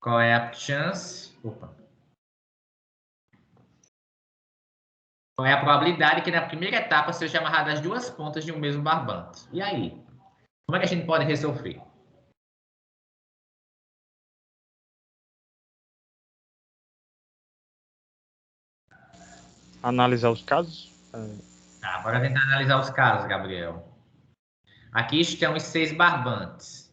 Qual é a chance? Opa. Qual é a probabilidade que na primeira etapa sejam amarradas as duas pontas de um mesmo barbante? E aí? Como é que a gente pode resolver? Analisar os casos. Tá, bora tentar analisar os casos, Gabriel. Aqui estão os 6 barbantes.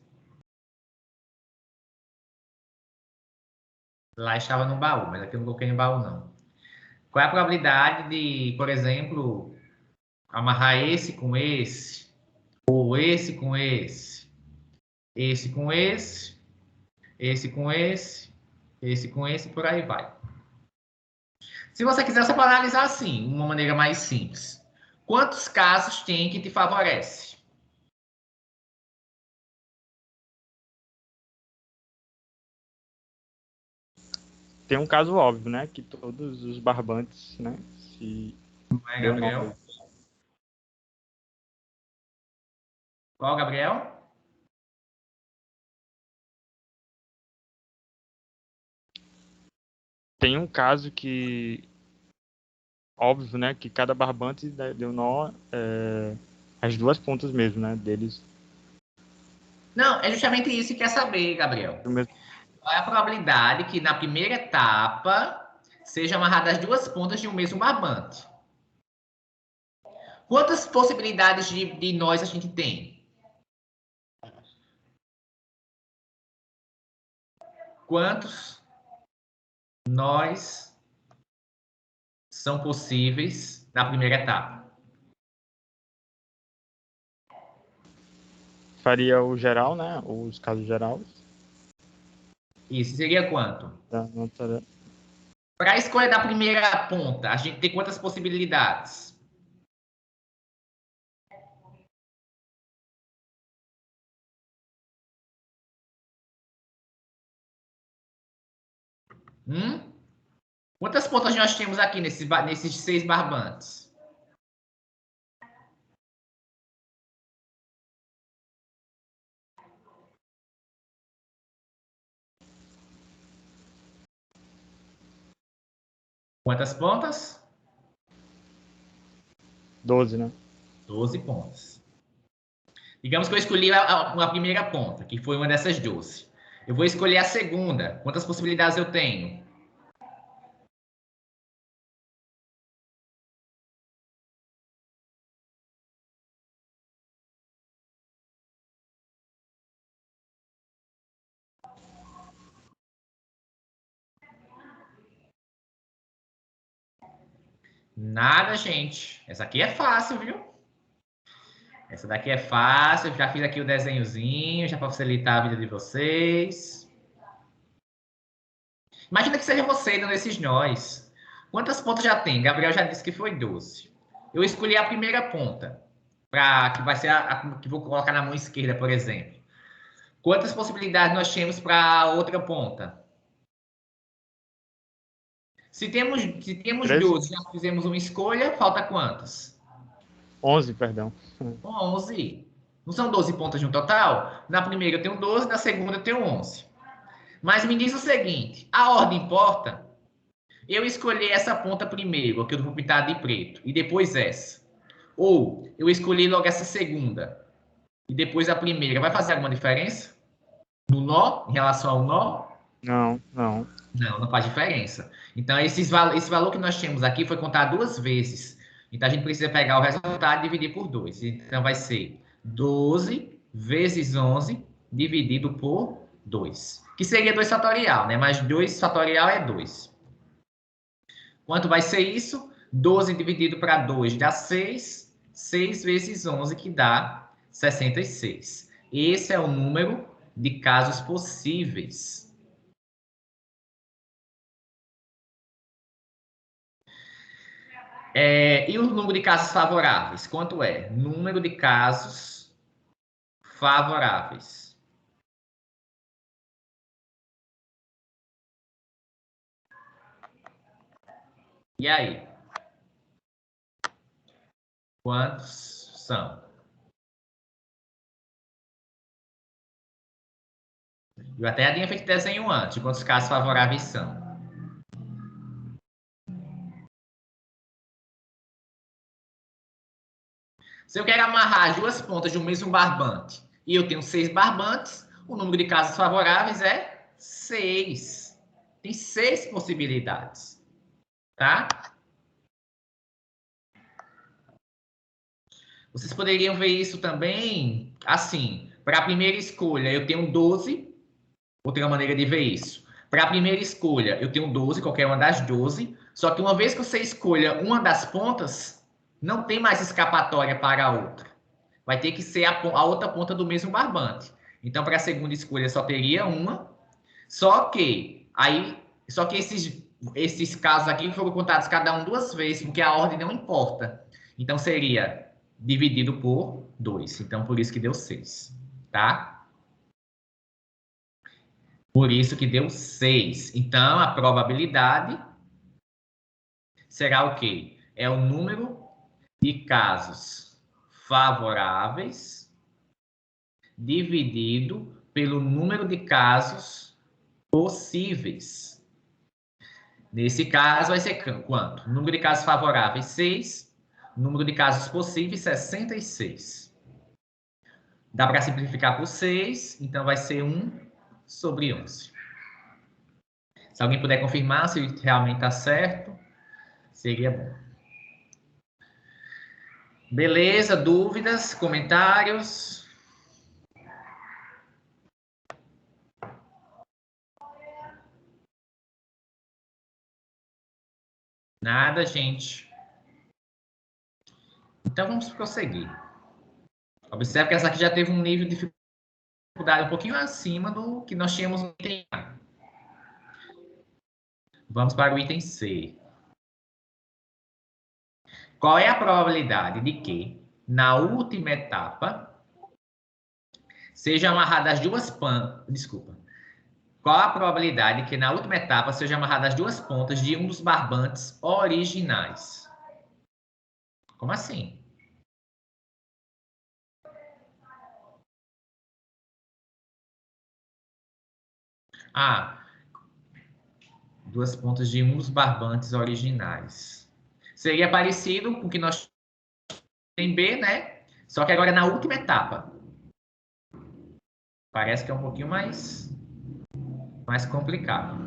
Lá estava no baú, mas aqui eu não coloquei no baú, não. Qual é a probabilidade de, por exemplo, amarrar esse com esse, ou esse com esse com esse com esse com esse, por aí vai. Se você quiser, você pode analisar assim, de uma maneira mais simples. Quantos casos tem que te favorece? Tem um caso óbvio, né? Que todos os barbantes, né? Se Não é, deu Gabriel? nó. Qual, Gabriel? Tem um caso que óbvio, né? Que cada barbante deu nó as duas pontas mesmo, né? Deles. Não, é justamente isso que quer saber, Gabriel. Qual é a probabilidade que na primeira etapa sejam amarradas as duas pontas de um mesmo barbante? Quantas possibilidades de nós a gente tem? Quantos nós são possíveis na primeira etapa? Faria o geral, né? Os casos gerais. Isso seria quanto? Para a escolha da primeira ponta, a gente tem quantas possibilidades? Quantas pontas nós temos aqui nesses 6 barbantes? Quantas pontas? 12, né? 12 pontas. Digamos que eu escolhi a primeira ponta, que foi uma dessas 12. Eu vou escolher a segunda. Quantas possibilidades eu tenho? Nada, gente. Essa aqui é fácil, viu? Essa daqui é fácil. Eu já fiz aqui o desenhozinho, já para facilitar a vida de vocês. Imagina que seja você dando esses nós. Quantas pontas já tem? Gabriel já disse que foi 12. Eu escolhi a primeira ponta, que vai ser a que vou colocar na mão esquerda, por exemplo. Quantas possibilidades nós temos para a outra ponta? Se temos 12, já fizemos uma escolha, falta quantas? 11, perdão. 11. Não são 12 pontas no total? Na primeira eu tenho 12, na segunda eu tenho 11. Mas me diz o seguinte, a ordem importa? Eu escolhi essa ponta primeiro, a que eu vou pintar de preto, e depois essa. Ou eu escolhi logo essa segunda, e depois a primeira. Vai fazer alguma diferença? No nó, em relação ao nó? Não. Não, não faz diferença. Então, esse valor que nós temos aqui foi contado 2 vezes. Então, a gente precisa pegar o resultado e dividir por 2. Então, vai ser 12 vezes 11 dividido por 2. Que seria 2 fatorial, né? Mas 2 fatorial é 2. Quanto vai ser isso? 12 dividido para 2 dá 6. 6 vezes 11, que dá 66. Esse é o número de casos possíveis. E o número de casos favoráveis? Quanto é? Número de casos favoráveis. E aí? Quantos são? Eu até tinha feito desenho antes, quantos casos favoráveis são. Se eu quero amarrar as duas pontas de um mesmo barbante e eu tenho 6 barbantes, o número de casos favoráveis é 6. Tem 6 possibilidades. Tá? Vocês poderiam ver isso também assim. Para a primeira escolha, eu tenho 12. Outra maneira de ver isso. Para a primeira escolha, eu tenho 12, qualquer uma das 12. Só que uma vez que você escolha uma das pontas, não tem mais escapatória para a outra. Vai ter que ser a outra ponta do mesmo barbante. Então, para a segunda escolha, só teria uma. Só que esses casos aqui foram contados cada um 2 vezes, porque a ordem não importa. Então, seria dividido por 2. Então, por isso que deu 6. Tá? Por isso que deu 6. Então, a probabilidade será o quê? É o número de casos favoráveis dividido pelo número de casos possíveis. Nesse caso, vai ser quanto? Número de casos favoráveis, 6. Número de casos possíveis, 66. Dá para simplificar por 6, então vai ser 1/11. Se alguém puder confirmar se realmente está certo, seria bom. Beleza? Dúvidas? Comentários? Nada, gente. Então, vamos prosseguir. Observe que essa aqui já teve um nível de dificuldade um pouquinho acima do que nós tínhamos no item A. Vamos para o item C. Qual é a probabilidade de que, na última etapa, seja amarrada as duas pontas... Desculpa. Qual a probabilidade de que, na última etapa, seja amarrada as duas pontas de um dos barbantes originais? Como assim? Duas pontas de um dos barbantes originais. Seria parecido com o que nós temos em B, né? Só que agora na última etapa. Parece que é um pouquinho mais complicado.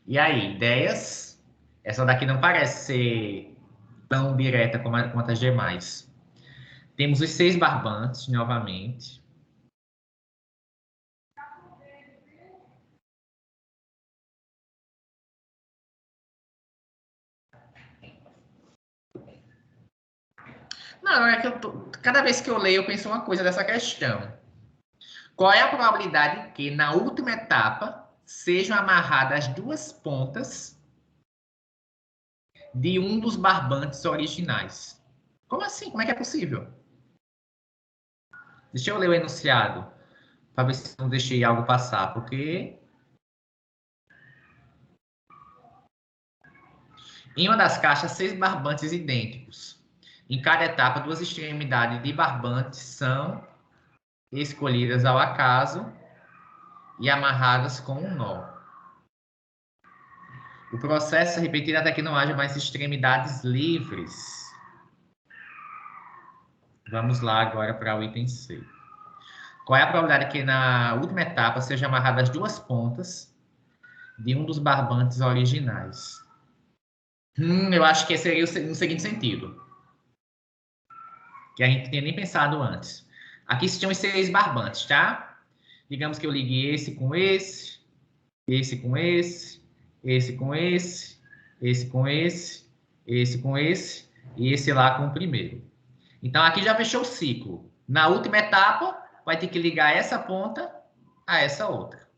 E aí, ideias? Essa daqui não parece ser tão direta quanto as demais. Temos os 6 barbantes, novamente. Não, é que cada vez que eu leio, eu penso uma coisa dessa questão. Qual é a probabilidade que, na última etapa, sejam amarradas as duas pontas de um dos barbantes originais? Como assim? Como é que é possível? Deixa eu ler o enunciado, para ver se não deixei algo passar, porque... Em uma das caixas, 6 barbantes idênticos. Em cada etapa, 2 extremidades de barbantes são escolhidas ao acaso e amarradas com um nó. O processo é repetido até que não haja mais extremidades livres. Vamos lá agora para o item C. Qual é a probabilidade que na última etapa sejam amarradas as duas pontas de um dos barbantes originais? Eu acho que seria no seguinte sentido. Que a gente tinha nem pensado antes. Aqui se tinham os 6 barbantes, tá? Digamos que eu ligue esse com esse, esse com esse, esse com esse, esse com esse, esse com esse, e esse lá com o primeiro. Então, aqui já fechou o ciclo. Na última etapa, vai ter que ligar essa ponta a essa outra.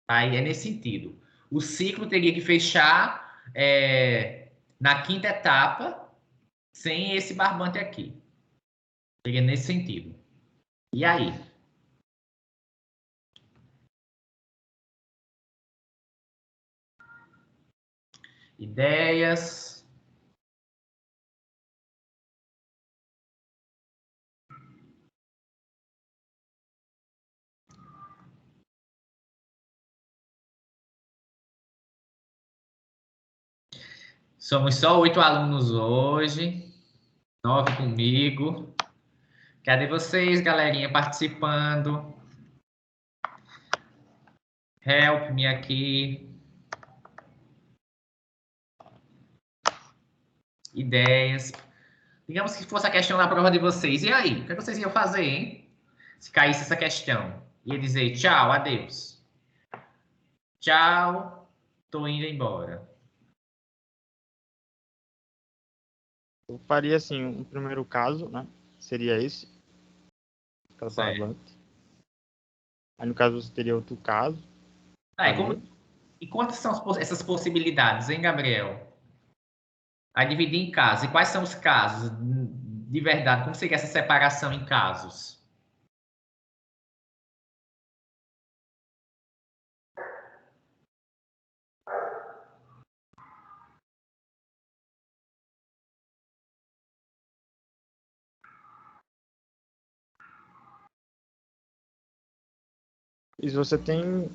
Aí é nesse sentido. O ciclo teria que fechar na quinta etapa, sem esse barbante aqui. Seria nesse sentido. E aí? Ideias? Somos só 8 alunos hoje. 9 comigo. Cadê vocês, galerinha, participando? Help me aqui. Ideias. Digamos que fosse a questão da prova de vocês. E aí? O que vocês iam fazer, hein? Se caísse essa questão. Ia dizer tchau, adeus. Tchau, tô indo embora. Eu faria assim, um primeiro caso, né? Seria esse. Aquela barbante. Aí no caso você teria outro caso. E quantas são essas possibilidades, hein, Gabriel? Aí dividir em casos. E quais são os casos? De verdade, como seria essa separação em casos? E você tem,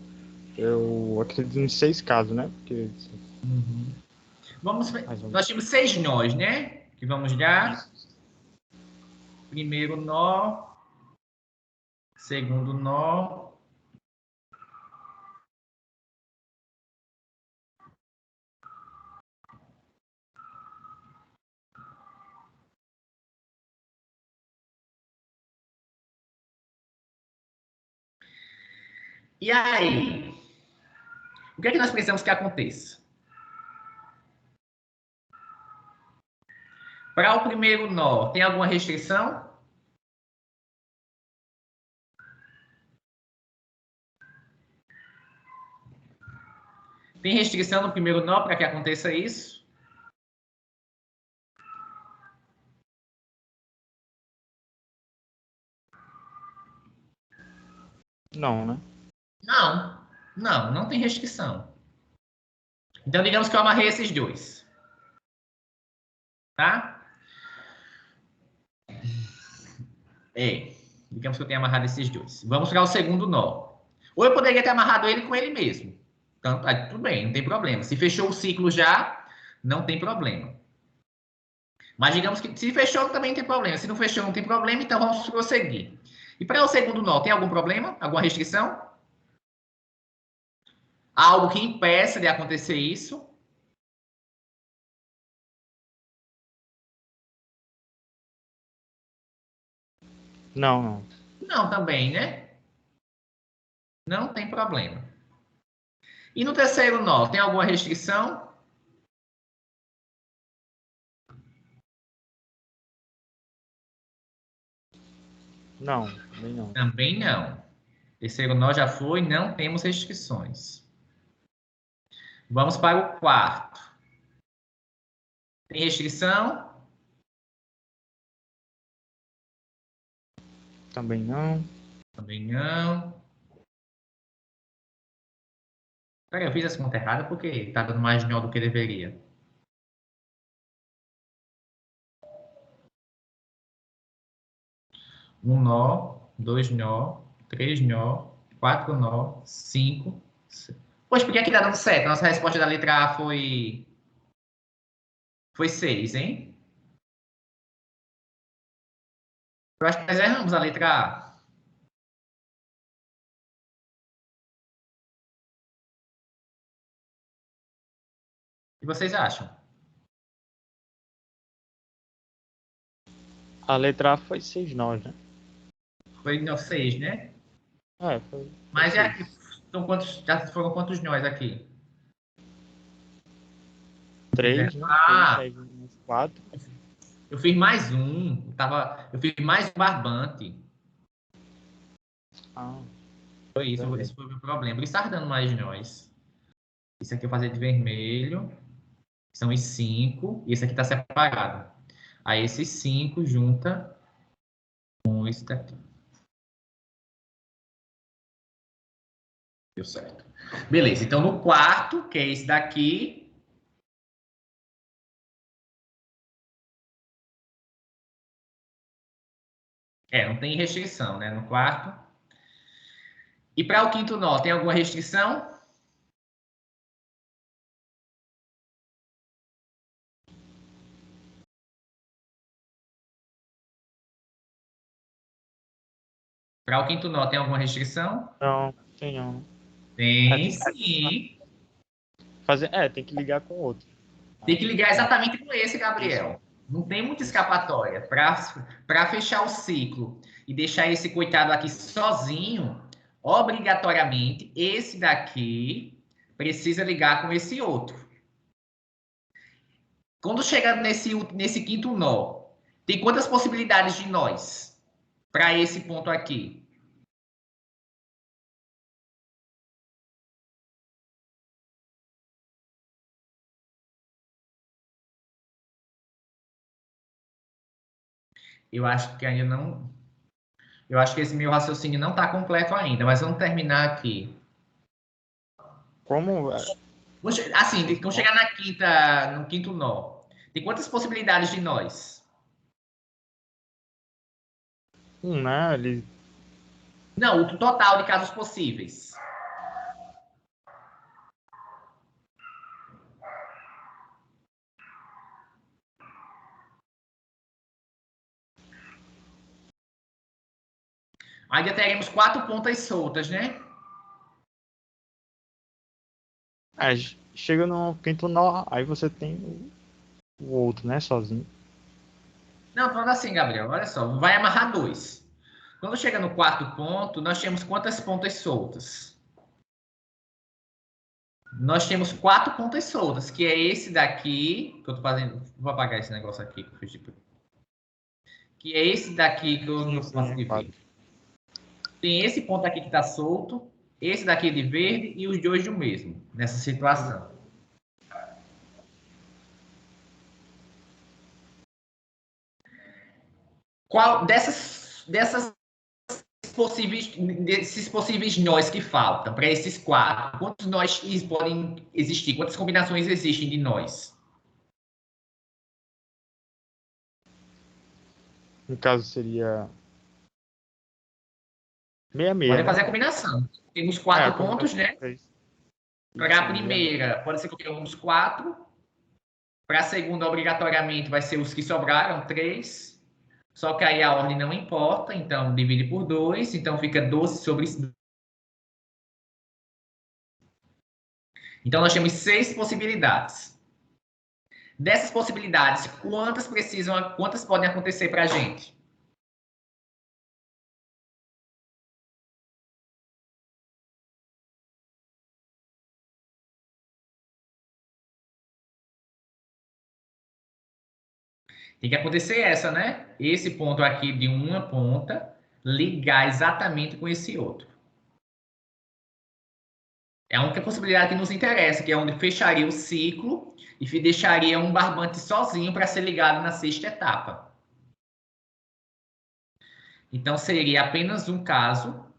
eu acredito em 6 casos, né? Porque... Nós tínhamos 6 nós, né? Que vamos dar. Primeiro nó. Segundo nó. E aí? O que é que nós precisamos que aconteça? Para o primeiro nó, tem alguma restrição? Tem restrição no primeiro nó para que aconteça isso? Não, né? Não tem restrição. Então, digamos que eu amarrei esses dois. Tá? Digamos que eu tenha amarrado esses dois. Vamos para o segundo nó. Ou eu poderia ter amarrado ele com ele mesmo. Então, tudo bem, não tem problema. Se fechou o ciclo já, não tem problema. Mas digamos que se fechou, também não tem problema. Se não fechou, não tem problema, então vamos prosseguir. E para o segundo nó, tem algum problema? Alguma restrição? Algo que impeça de acontecer isso? Não. Não, também, né? Não tem problema. E no terceiro nó, tem alguma restrição? Não, também não. Também não. Terceiro nó já foi, não temos restrições. Vamos para o quarto. Tem restrição? Também não. Também não. Peraí, eu fiz essa conta errada porque está dando mais nó do que deveria. Um nó, dois nó, três nó, quatro nó, cinco. Poxa, por que aqui tá dando certo? Nossa resposta da letra A foi 6, hein? Eu acho que nós erramos a letra A. O que vocês acham? A letra A foi 6 nós, né? Foi no 6, né? Foi Mas é 6. aqui. Então, já foram quantos nós aqui? 3, né? 3, Ah, aí mais 4. eu fiz mais um. Eu fiz mais um barbante. Ah, Foi isso, verdade. esse foi o meu problema. Por isso estava dando mais nós. Isso aqui eu fazer de vermelho. São os 5. E esse aqui está separado. Aí esses 5 junta com esse daqui. Deu certo. Beleza, então no quarto, que é esse daqui. Não tem restrição, né? No quarto. E para o quinto nó, tem alguma restrição? Para o quinto nó, tem alguma restrição? Não, tem não. Tem sim. Tem que ligar com outro. Tem que ligar exatamente com esse, Gabriel. Não tem muita escapatória. Para fechar o ciclo e deixar esse coitado aqui sozinho, obrigatoriamente, esse daqui precisa ligar com esse outro. Quando chega nesse quinto nó, tem quantas possibilidades de nós para esse ponto aqui? Eu acho que ainda não. Eu acho que esse meu raciocínio não está completo ainda, mas vamos terminar aqui. Como? Assim, vamos chegar no quinto nó. Tem quantas possibilidades de nós? Né? Ele... Não, o total de casos possíveis. Ainda teremos 4 pontas soltas, né? Chega no quinto nó, aí você tem o outro, né? Sozinho. Não, falando assim, Gabriel, olha só, vai amarrar 2. Quando chega no quarto ponto, nós temos quantas pontas soltas? Nós temos 4 pontas soltas, que é esse daqui, que eu tô fazendo, vou apagar esse negócio aqui, que é esse daqui que eu não consegui ver. Tem esse ponto aqui que está solto, esse daqui de verde e os dois do mesmo, nessa situação. Qual desses possíveis nós que faltam para esses 4, quantos nós podem existir? Quantas combinações existem de nós? No caso seria 66, Pode né? fazer a combinação. Temos 4 pontos, né? Para a primeira, pode ser qualquer um dos 4. Para a segunda, obrigatoriamente, vai ser os que sobraram, 3. Só que aí a ordem não importa, então divide por 2, então fica 12 sobre... Então nós temos 6 possibilidades. Dessas possibilidades, quantas podem acontecer para a gente? Tem que acontecer essa, né? Esse ponto aqui de uma ponta ligar exatamente com esse outro. É a única possibilidade que nos interessa, que é onde fecharia o ciclo e deixaria um barbante sozinho para ser ligado na sexta etapa. Então, seria apenas um caso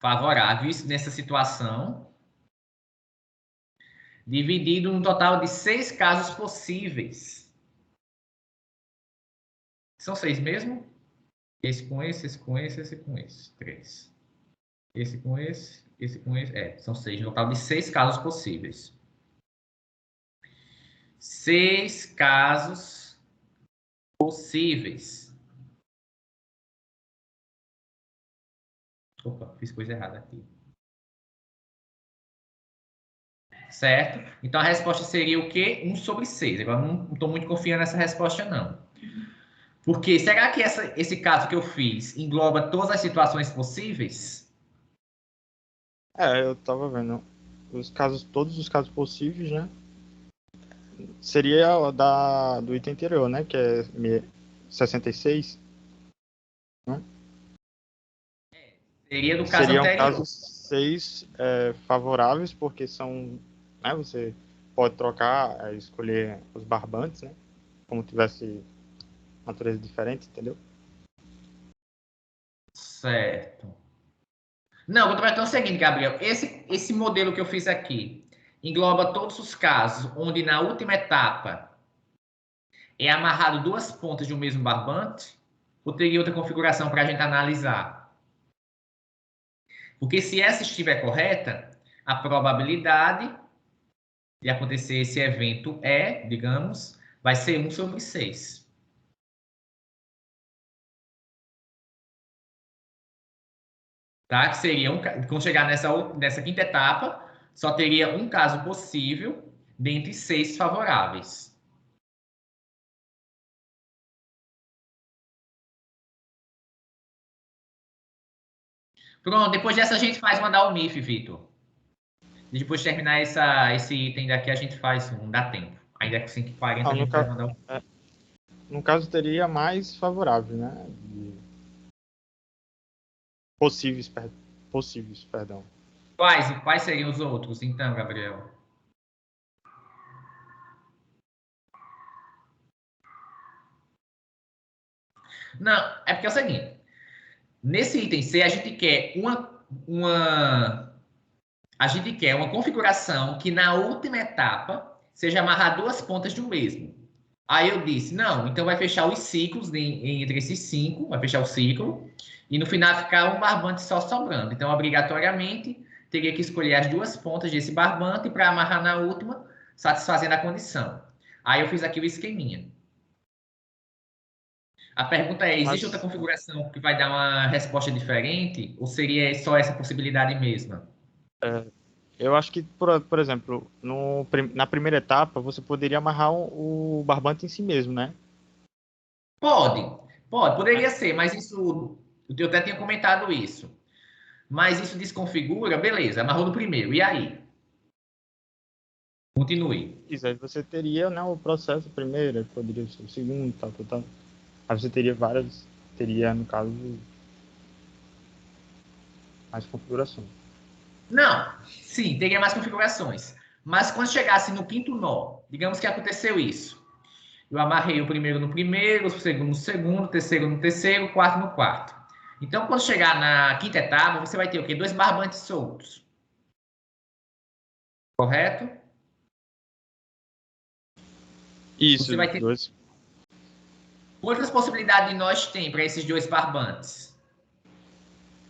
favorável nessa situação, dividido num total de 6 casos possíveis. São 6 mesmo? Esse com esse, esse com esse, esse com esse. 3. Esse com esse, esse com esse. São 6, no total de 6 casos possíveis. 6 casos possíveis. Opa, fiz coisa errada aqui. Certo? Então, a resposta seria o quê? 1 sobre 6. Agora, não estou muito confiando nessa resposta, não. Porque, será que esse caso que eu fiz engloba todas as situações possíveis? Eu estava vendo todos os casos possíveis, né? Seria do item anterior, né? Que é 66. Né? Seria do caso Seriam anterior. casos 6 favoráveis, porque são, né? Você pode trocar, escolher os barbantes, né? Como tivesse natureza diferente, entendeu? Certo. Não, eu estou seguindo, Gabriel. Esse modelo que eu fiz aqui engloba todos os casos onde na última etapa é amarrado 2 pontas de um mesmo barbante, ou teria outra configuração para a gente analisar? Porque se essa estiver correta, a probabilidade de acontecer esse evento digamos, vai ser 1 sobre 6. Tá? Que seria quando chegar nessa quinta etapa, só teria um caso possível dentre 6 favoráveis. Pronto, depois dessa a gente faz uma da UMIF, Vitor. Depois de terminar esse item daqui, a gente faz um, dá tempo. Ainda que 5h40 a gente vai mandar um. No caso, teria mais favorável, né? Possíveis, perdão. Quais seriam os outros, então, Gabriel? Não, é porque é o seguinte. Nesse item C, a gente quer a gente quer uma configuração que na última etapa seja amarrar 2 pontas de um mesmo. Aí eu disse, não, então vai fechar os ciclos entre esses 5, vai fechar o ciclo, e no final ficar um barbante só sobrando. Então, obrigatoriamente, teria que escolher as 2 pontas desse barbante para amarrar na última, satisfazendo a condição. Aí eu fiz aqui o esqueminha. A pergunta é, existe outra configuração que vai dar uma resposta diferente? Ou seria só essa possibilidade mesma? Eu acho que, por exemplo, na primeira etapa, você poderia amarrar o barbante em si mesmo, né? Poderia ser, mas isso, eu até tinha comentado isso. Mas isso desconfigura, beleza, amarrou no primeiro, e aí? Continue. Isso aí você teria, né, o processo primeiro, poderia ser o segundo, tal. Aí você teria, no caso, mais configurações. Não, sim, teria mais configurações. Mas quando chegasse no quinto nó, digamos que aconteceu isso. Eu amarrei o primeiro no primeiro, o segundo no segundo, o terceiro no terceiro, o quarto no quarto. Então, quando chegar na quinta etapa, você vai ter o quê? 2 barbantes soltos. Correto? Isso, Você vai ter... Quantas possibilidades de nós tem para esses 2 barbantes?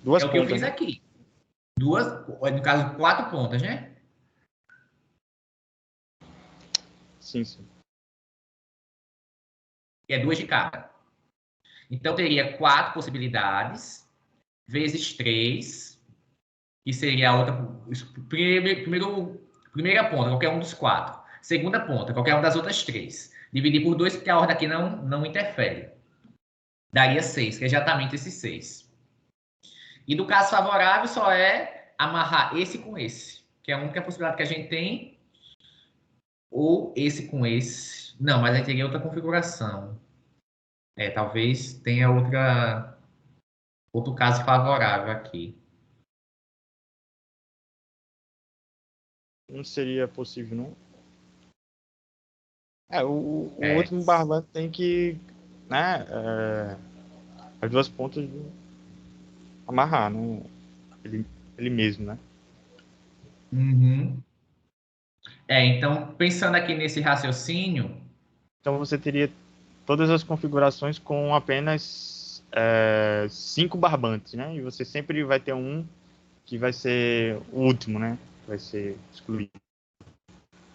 2 é o que pontas, eu fiz né? aqui. No caso, 4 pontas, né? Sim. E é 2 de cada. Então, teria 4 possibilidades, vezes 3, que seria a outra... Primeira ponta, qualquer um dos 4. Segunda ponta, qualquer uma das outras 3. Dividir por 2, porque a ordem aqui não interfere. Daria 6, que é exatamente esses 6. E do caso favorável, só é amarrar esse com esse, que é a única possibilidade que a gente tem, ou esse com esse. Não, mas aí teria outra configuração. Talvez tenha outro caso favorável aqui. Não seria possível, não? O último barbante tem que, né, as 2 pontas amarrar, né? Ele mesmo, né? Uhum. Então, pensando aqui nesse raciocínio... Então, você teria todas as configurações com apenas 5 barbantes, né? E você sempre vai ter um que vai ser o último, né? Vai ser excluído.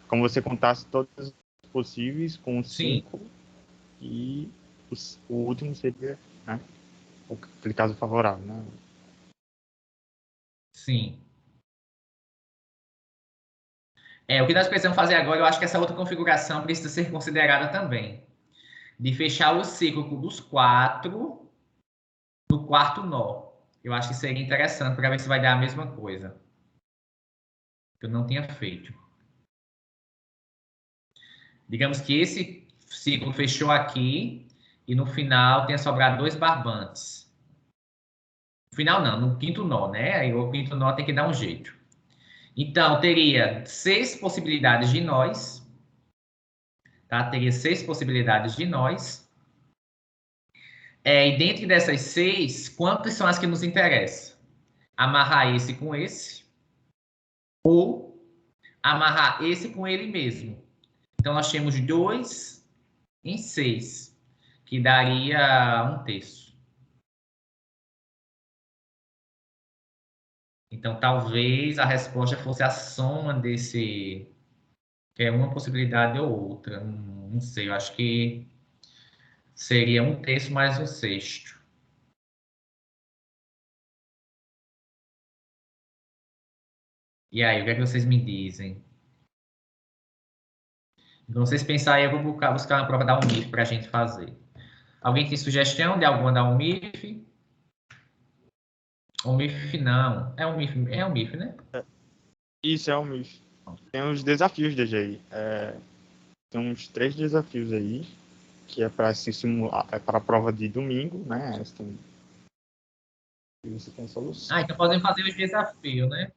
Como você contasse todos os possíveis com Sim. 5 e o último seria, né? Aquele caso favorável, né? Sim. O que nós precisamos fazer agora, eu acho que essa outra configuração precisa ser considerada também. De fechar o ciclo dos 4 no quarto nó. Eu acho que seria interessante para ver se vai dar a mesma coisa. Que eu não tinha feito. Digamos que esse ciclo fechou aqui e no final tenha sobrado 2 barbantes. No final não, no quinto nó, né? Aí o quinto nó tem que dar um jeito. Então, teria 6 possibilidades de nós. Tá? Teria 6 possibilidades de nós. E dentro dessas 6, quantas são as que nos interessam? Amarrar esse com esse ou amarrar esse com ele mesmo. Então, nós temos 2 em 6, que daria 1/3. Então, talvez a resposta fosse a soma desse, que é uma possibilidade ou outra. Não sei, eu acho que seria 1/3 mais 1/6. E aí, o que é que vocês me dizem? Então, vocês pensarem, eu vou buscar uma prova da UNIF para a gente fazer. Alguém tem sugestão de alguma da UNIF? UNIF não. É UNIF, né? Isso é o MIF. Tem os desafios da GI. Tem uns 3 desafios aí, que é para se simular, é para a prova de domingo, né? Você tem solução. Então podem fazer os desafios, né?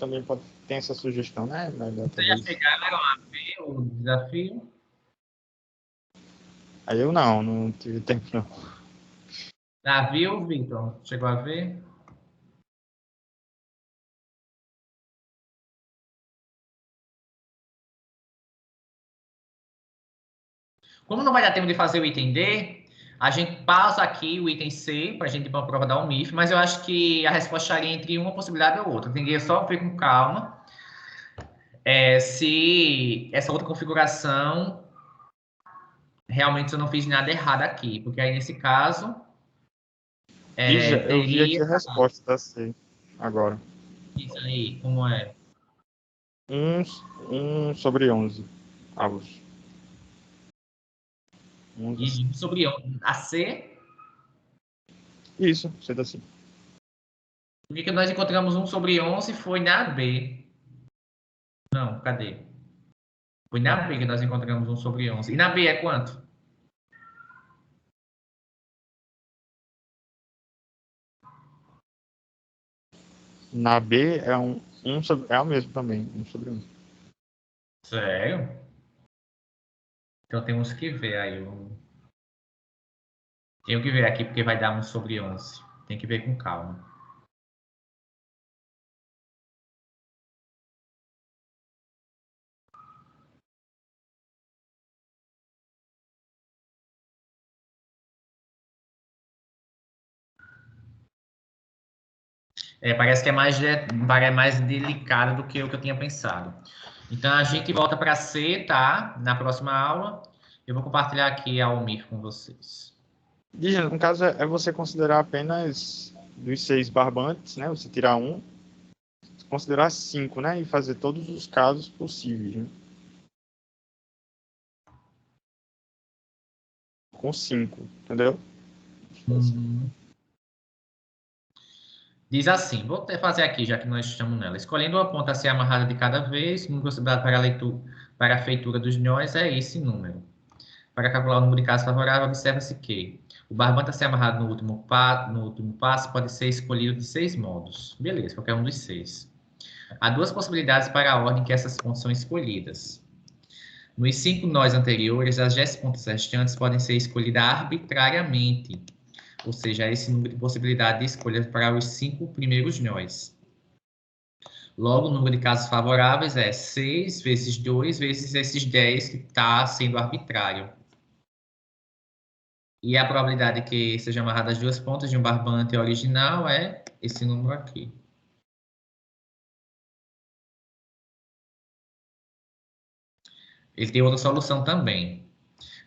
Também ter essa sugestão, né? Vocês já chegaram a ver o desafio? Aí eu não tive tempo não. Já viu, Vitor? Chegou a ver? Como não vai dar tempo de fazer o item D, a gente pausa aqui o item C para a gente ir para a prova da UNIF, mas eu acho que a resposta estaria entre uma possibilidade ou outra. Tem que só ver com calma se essa outra configuração realmente eu não fiz nada errado aqui, porque aí nesse caso Eu vi aqui a resposta da C agora. Isso aí, como é? 1/11, avos. 1 E sobre a C, Isso, C da C. o que nós encontramos 1/11 foi na B. Não, cadê? Foi na B que nós encontramos 1/11. E na B é quanto? Na B é é o mesmo também, 1/1. Sério? Então temos que ver aí. Tenho que ver aqui porque vai dar 1/11. Tem que ver com calma. Parece que é mais delicado do que o que eu tinha pensado. Então a gente volta para C, tá? Na próxima aula. Eu vou compartilhar aqui a UMIF com vocês. No caso, é você considerar apenas dos 6 barbantes, né? Você tirar um, considerar 5, né? E fazer todos os casos possíveis, né? Com 5, entendeu? Diz assim, vou fazer aqui, já que nós estamos nela. Escolhendo uma ponta a ser amarrada de cada vez, o número considerado para a feitura dos nós é esse número. Para calcular o número de casos favoráveis, observa-se que o barbante a ser amarrado no último passo pode ser escolhido de 6 modos. Beleza, qualquer um dos 6. Há 2 possibilidades para a ordem que essas pontas são escolhidas. Nos 5 nós anteriores, as 10 pontas restantes podem ser escolhidas arbitrariamente, ou seja, esse número de possibilidade de escolha para os 5 primeiros nós. Logo, o número de casos favoráveis é 6 vezes 2 vezes esses 10 que está sendo arbitrário. E a probabilidade de que sejam amarradas as 2 pontas de um barbante original é esse número aqui. Ele tem outra solução também.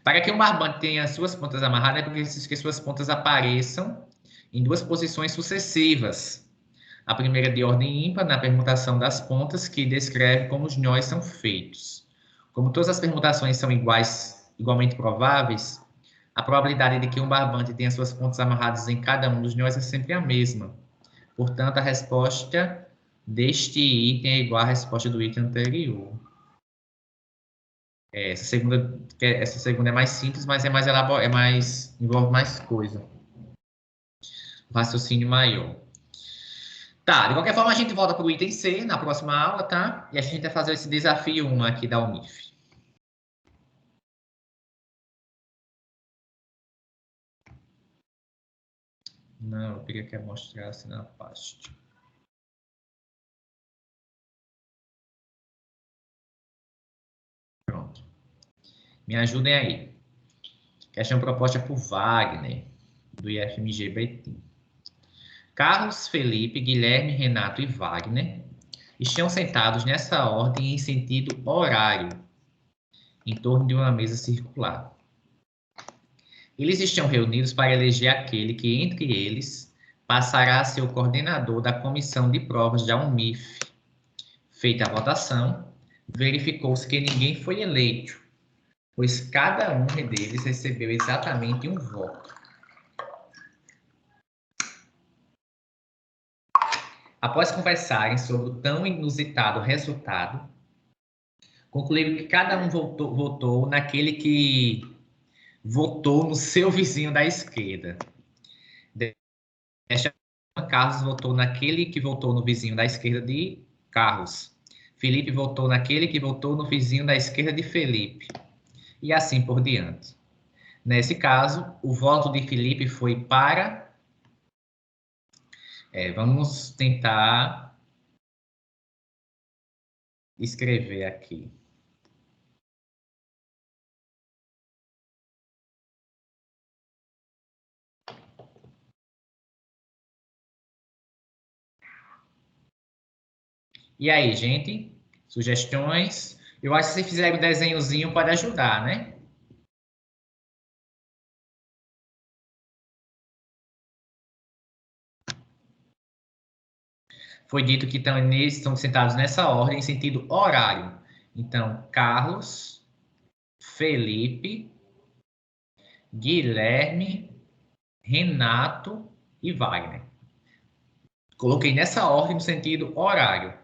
Para que um barbante tenha suas pontas amarradas, é preciso que suas pontas apareçam em duas posições sucessivas. A primeira de ordem ímpar, na permutação das pontas, que descreve como os nós são feitos. Como todas as permutações são igualmente prováveis, a probabilidade de que um barbante tenha suas pontas amarradas em cada um dos nós é sempre a mesma. Portanto, a resposta deste item é igual à resposta do item anterior. Essa segunda é mais simples, mas é mais elaborada, envolve mais coisa. Raciocínio maior. Tá, de qualquer forma, a gente volta para o item C na próxima aula, tá? E a gente vai fazer esse desafio 1 aqui da UNIF. Não, eu queria que eu mostrasse na pasta. Pronto. Me ajudem aí. Questão proposta por Wagner, do IFMG Betim. Carlos, Felipe, Guilherme, Renato e Wagner estão sentados nessa ordem em sentido horário, em torno de uma mesa circular. Eles estão reunidos para eleger aquele que, entre eles, passará a ser o coordenador da comissão de provas da UNIF. Feita a votação, verificou-se que ninguém foi eleito, pois cada um deles recebeu exatamente um voto. Após conversarem sobre o tão inusitado resultado, concluíram que cada um votou naquele que votou no seu vizinho da esquerda. Desta forma, Carlos votou naquele que votou no vizinho da esquerda de Carlos. Felipe votou naquele que votou no vizinho da esquerda de Felipe. E assim por diante. Nesse caso, o voto de Felipe foi para... vamos tentar escrever aqui. E aí, gente? Sugestões? Eu acho que se fizerem um desenhozinho pode ajudar, né? Foi dito que estão sentados nessa ordem, em sentido horário. Então, Carlos, Felipe, Guilherme, Renato e Wagner. Coloquei nessa ordem no sentido horário.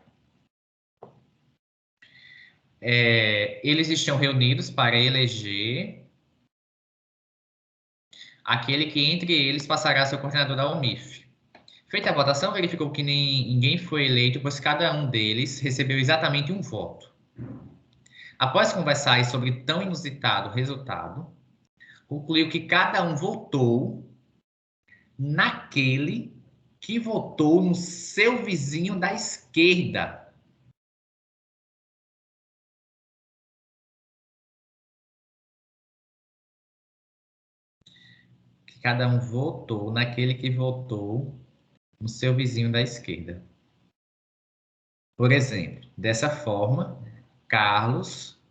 Eles estão reunidos para eleger aquele que entre eles passará a ser o coordenador da UNIF. Feita a votação, verificou que ninguém foi eleito, pois cada um deles recebeu exatamente um voto. Após conversar sobre tão inusitado resultado, concluiu que cada um votou naquele que votou no seu vizinho da esquerda. Que cada um votou naquele que votou no seu vizinho da esquerda. Por exemplo, dessa forma, Carlos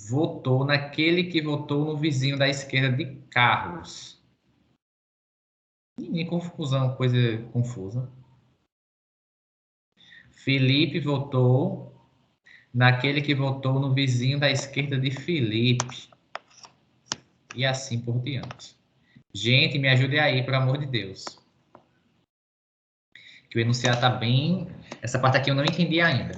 votou naquele que votou no vizinho da esquerda de Carlos. Confusão, coisa confusa. Felipe votou naquele que votou no vizinho da esquerda de Felipe. E assim por diante. Gente, me ajude aí, pelo amor de Deus. Que o enunciado está bem... Essa parte aqui eu não entendi ainda.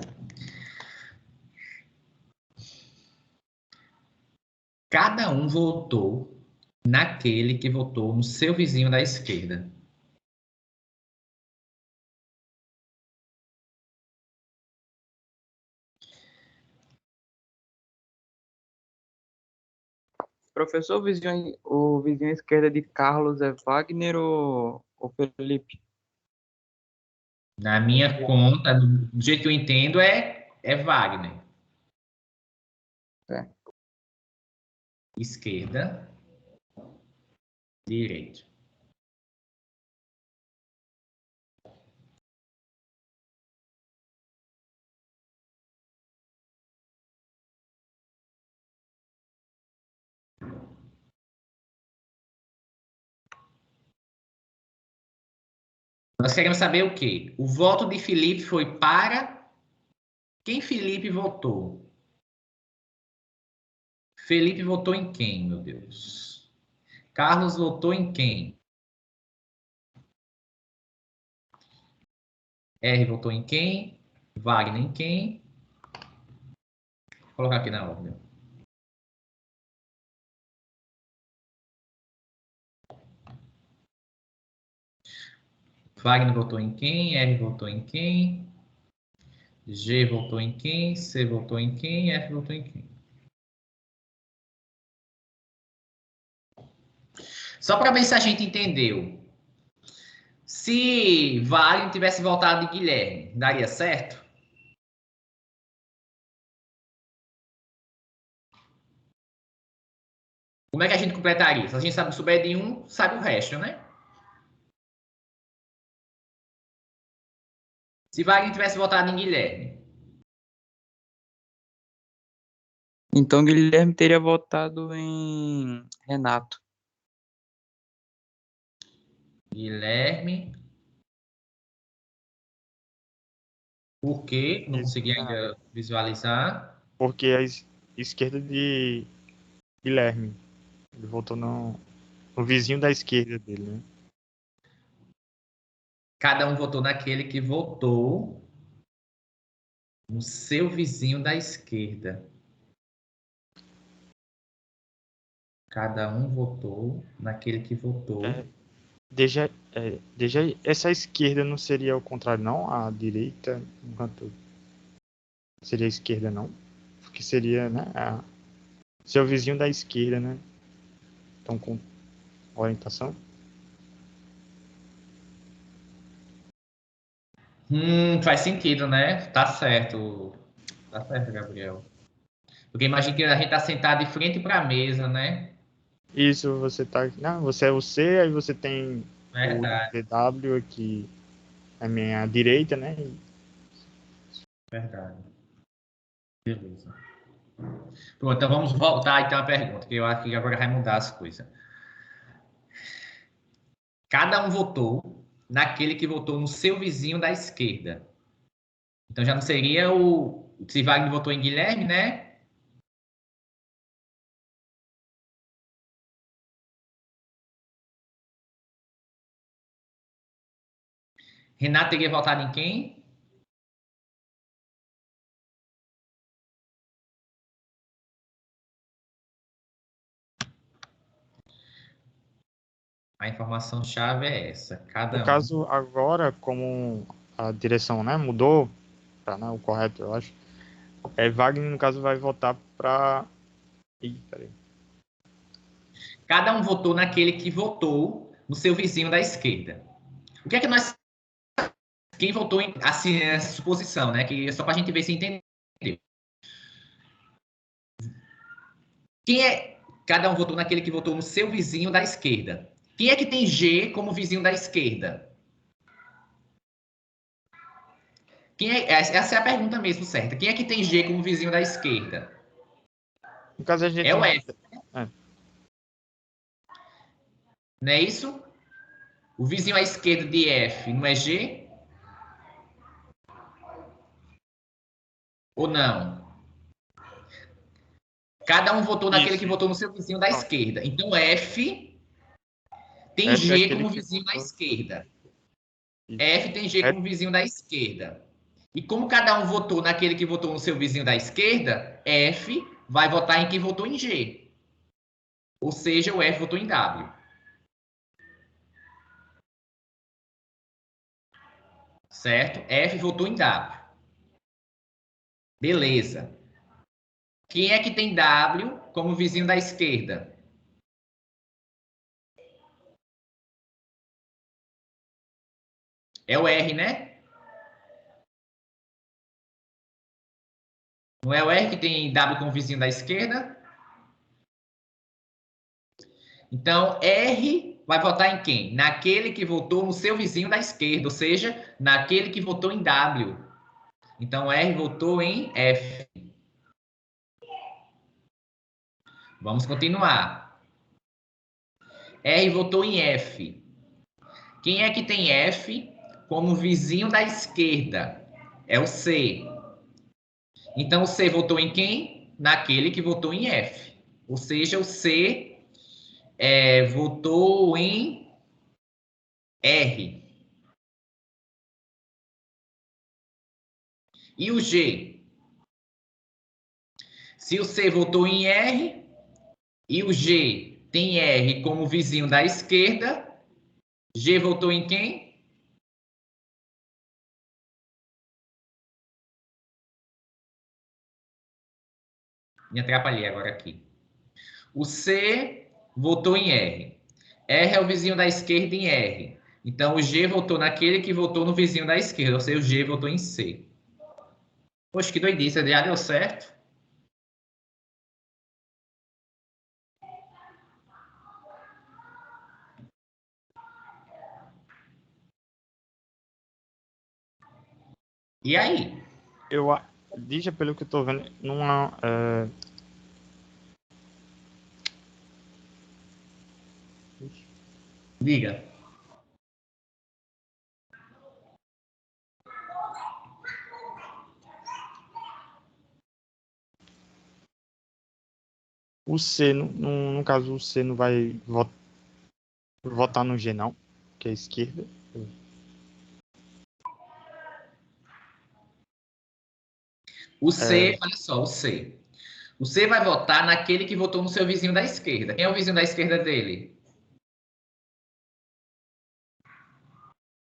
Cada um votou naquele que votou no seu vizinho da esquerda. Professor, o vizinho à esquerda de Carlos é Wagner ou Felipe? Na minha conta, do jeito que eu entendo, é Wagner. É. Esquerda, direita. Nós queremos saber o quê? O voto de Felipe foi para quem Felipe votou? Felipe votou em quem, meu Deus? Carlos votou em quem? R votou em quem? Wagner em quem? Vou colocar aqui na ordem. Wagner votou em quem? R votou em quem? G votou em quem? C votou em quem? F votou em quem? Só para ver se a gente entendeu. Se Wagner tivesse votado de Guilherme, daria certo? Como é que a gente completaria? Se a gente sabe que souber de um, sabe o resto, né? Se Wagner tivesse votado em Guilherme. Então, Guilherme teria votado em Renato. Guilherme. Por quê? Não Isso, consegui Renato. ainda visualizar. Porque a esquerda de Guilherme. Ele votou no vizinho da esquerda dele, né? Cada um votou naquele que votou no seu vizinho da esquerda. Cada um votou naquele que votou. Deixa essa esquerda não seria o contrário, não? A direita, enquanto seria a esquerda, não? Porque seria, né? Seu vizinho da esquerda, né? Então, com orientação. Faz sentido, né? Tá certo. Tá certo, Gabriel. Porque imagina que a gente tá sentado de frente para a mesa, né? Isso, você tá. Não, você é o C, aí você tem o Verdade, VW aqui à minha direita, né? verdade. Beleza. Pronto, então vamos voltar então à pergunta, que eu acho que agora vai mudar as coisas. Cada um votou naquele que votou no seu vizinho da esquerda. Então já não seria o. Se Wagner votou em Guilherme, né? Renato teria votado em quem? A informação-chave é essa. No Cada um. caso, agora, como a direção, né, mudou, tá, né, o correto, eu acho, Wagner, no caso, vai votar para. Ih, peraí. Cada um votou naquele que votou no seu vizinho da esquerda. O que é que nós. Quem votou em. Assim, essa suposição, né? Que é só para a gente ver se entendeu. Quem é. Cada um votou naquele que votou no seu vizinho da esquerda. Quem é que tem G como vizinho da esquerda? Essa é a pergunta mesmo, certa. Quem é que tem G como vizinho da esquerda? No caso, a gente É o não. F, não é isso? O vizinho à esquerda de F não é G? Ou não? Cada um votou naquele Isso, que votou no seu vizinho da pronto. esquerda. Então, F tem F é G aquele como que vizinho da votou. esquerda. Isso. F tem G F, como vizinho da esquerda. E como cada um votou naquele que votou no seu vizinho da esquerda, F vai votar em quem votou em G. Ou seja, o F votou em W. Certo? F votou em W. Beleza. Quem é que tem W como vizinho da esquerda? É o R, né? Não é o R que tem W como vizinho da esquerda? Então, R vai votar em quem? Naquele que votou no seu vizinho da esquerda, ou seja, naquele que votou em W. Então, R votou em F. Vamos continuar. R votou em F. Quem é que tem F como vizinho da esquerda. É o C. Então, o C votou em quem? Naquele que votou em F. Ou seja, o C votou em R. E o G? Se o C votou em R e o G tem R como vizinho da esquerda, G votou em quem? Me atrapalhei agora aqui. O C votou em R. R é o vizinho da esquerda em R. Então, o G votou naquele que votou no vizinho da esquerda. Ou seja, o G votou em C. Poxa, que doidice. Já deu certo? E aí? Dígia, pelo que eu tô vendo, numa... Diga. O C, no caso, o C não vai votar no G, não, que é a esquerda. O C, olha só, o C. O C vai votar naquele que votou no seu vizinho da esquerda. Quem é o vizinho da esquerda dele?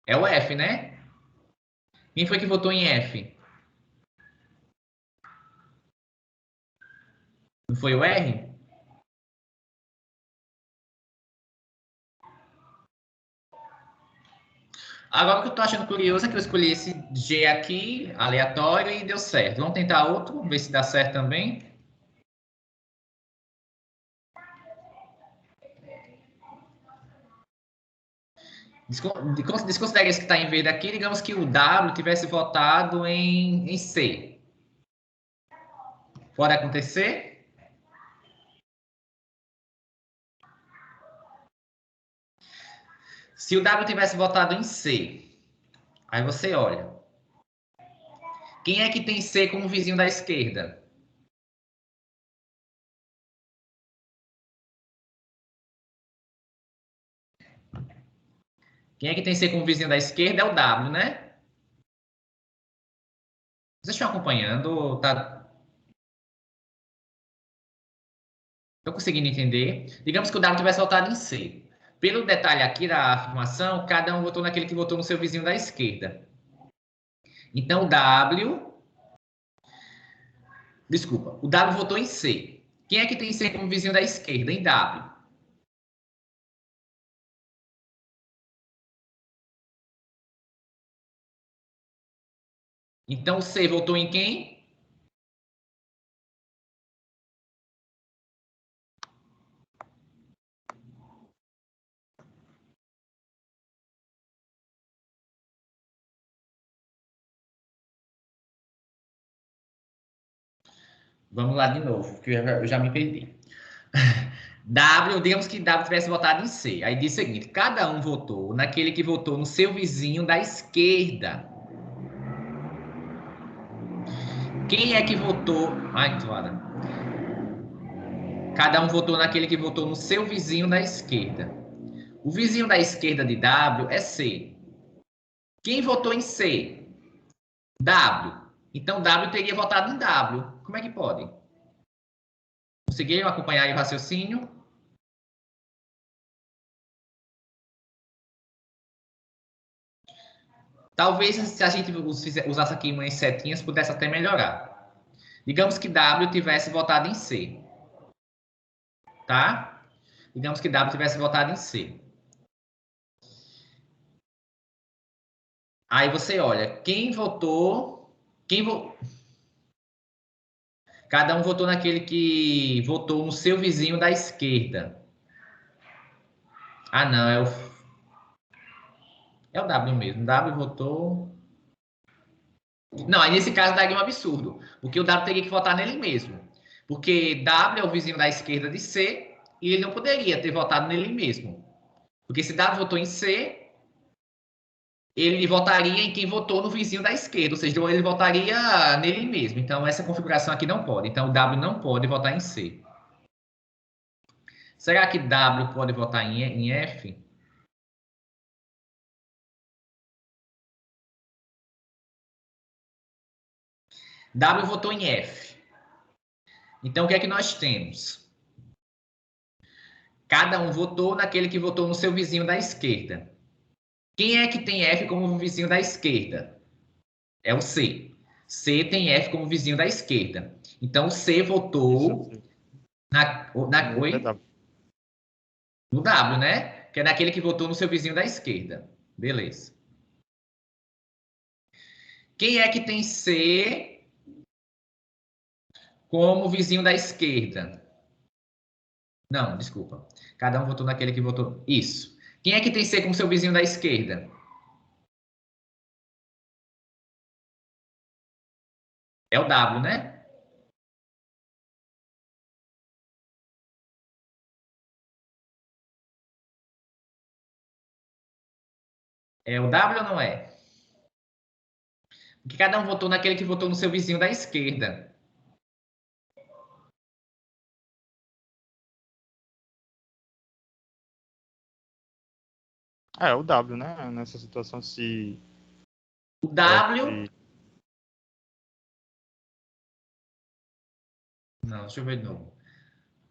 É o F, né? Quem foi que votou em F? Não foi o R? Agora, o que eu tô achando curioso é que eu escolhi esse G aqui, aleatório, e deu certo. Vamos tentar outro, ver se dá certo também. Desconsidere esse que está em verde aqui, digamos que o W tivesse votado em C. Pode acontecer? Se o W tivesse votado em C, aí você olha. Quem é que tem C como vizinho da esquerda? Quem é que tem C como vizinho da esquerda é o W, né? Vocês estão acompanhando? Tá? Estou conseguindo entender? Digamos que o W tivesse votado em C. Pelo detalhe aqui da afirmação, cada um votou naquele que votou no seu vizinho da esquerda. Então, o W... Desculpa, o W votou em C. Quem é que tem C como vizinho da esquerda? Em W. Então, o C votou em quem? Vamos lá de novo, porque eu já me perdi. W, digamos que W tivesse votado em C. Aí diz o seguinte: cada um votou naquele que votou no seu vizinho da esquerda. Quem é que votou? Ai, que toada. Cada um votou naquele que votou no seu vizinho da esquerda. O vizinho da esquerda de W é C. Quem votou em C? W. Então W teria votado em W. Como é que pode? Conseguiram acompanhar aí o raciocínio? Talvez se a gente usasse aqui umas setinhas, pudesse até melhorar. Digamos que W tivesse votado em C. Tá? Digamos que W tivesse votado em C. Aí você olha, quem votou... Cada um votou naquele que votou no seu vizinho da esquerda. Ah, não, é o W mesmo. W votou... Não, aí nesse caso daria um absurdo, porque o W teria que votar nele mesmo. Porque W é o vizinho da esquerda de C e ele não poderia ter votado nele mesmo. Porque se W votou em C, ele votaria em quem votou no vizinho da esquerda, ou seja, ele votaria nele mesmo. Então, essa configuração aqui não pode. Então, o W não pode votar em C. Será que W pode votar em F? W votou em F. Então, o que é que nós temos? Cada um votou naquele que votou no seu vizinho da esquerda. Quem é que tem F como vizinho da esquerda? É o C. C tem F como vizinho da esquerda. Então, o C votou oi? No W, né? Que é naquele que votou no seu vizinho da esquerda. Beleza. Quem é que tem C como vizinho da esquerda? Não, desculpa. Cada um votou naquele que votou. Isso. Quem é que tem C como seu vizinho da esquerda? É o W, né? É o W ou não é? Porque cada um votou naquele que votou no seu vizinho da esquerda. É o W, né? Nessa situação, se O W... F... Não, deixa eu ver de novo.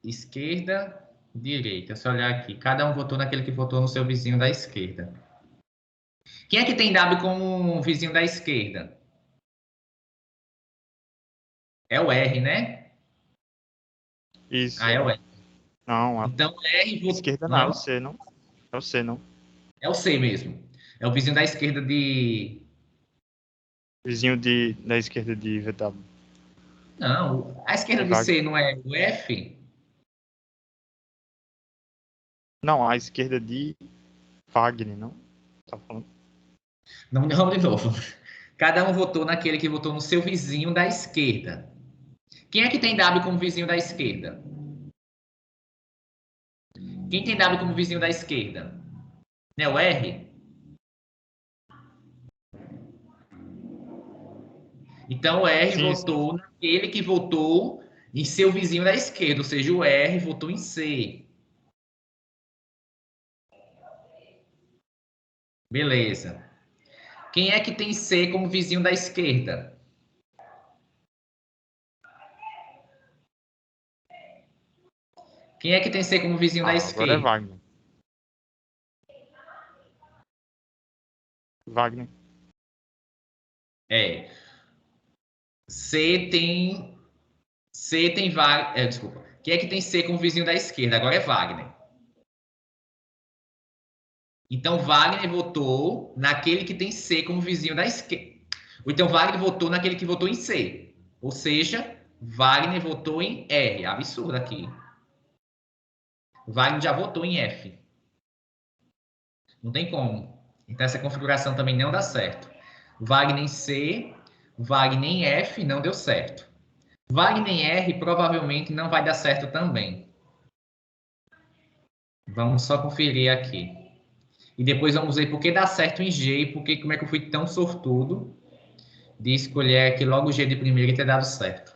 Esquerda, direita. Se eu olhar aqui, cada um votou naquele que votou no seu vizinho da esquerda. Quem é que tem W como vizinho da esquerda? É o R, né? Isso. Ah, é o R. Não, a Então, R votou... esquerda não, é o C, não? É o C, não. É o C mesmo. É o vizinho da esquerda de... Vizinho da esquerda de VW. Não, a esquerda de C não é o F? Não, a esquerda de Wagner, não? Tá falando? Não, não, de novo. Cada um votou naquele que votou no seu vizinho da esquerda. Quem é que tem W como vizinho da esquerda? Quem tem W como vizinho da esquerda? Não é o R? Então, o R Sim, sim. votou naquele que votou em seu vizinho da esquerda, ou seja, o R votou em C. Beleza. Quem é que tem C como vizinho da esquerda? Quem é que tem C como vizinho da Agora é esquerda? Wagner. Wagner. É. C tem Wagner. Desculpa. Quem é que tem C como vizinho da esquerda? Agora é Wagner. Então, Wagner votou naquele que tem C como vizinho da esquerda. Ou então, Wagner votou naquele que votou em C. Ou seja, Wagner votou em R. Absurdo aqui. Wagner já votou em F. Não tem como. Então, essa configuração também não dá certo. Wagner em C, Wagner em F, não deu certo. Wagner em R provavelmente não vai dar certo também. Vamos só conferir aqui. E depois vamos ver por que dá certo em G e porque, como é que eu fui tão sortudo de escolher aqui logo o G de primeiro e ter dado certo.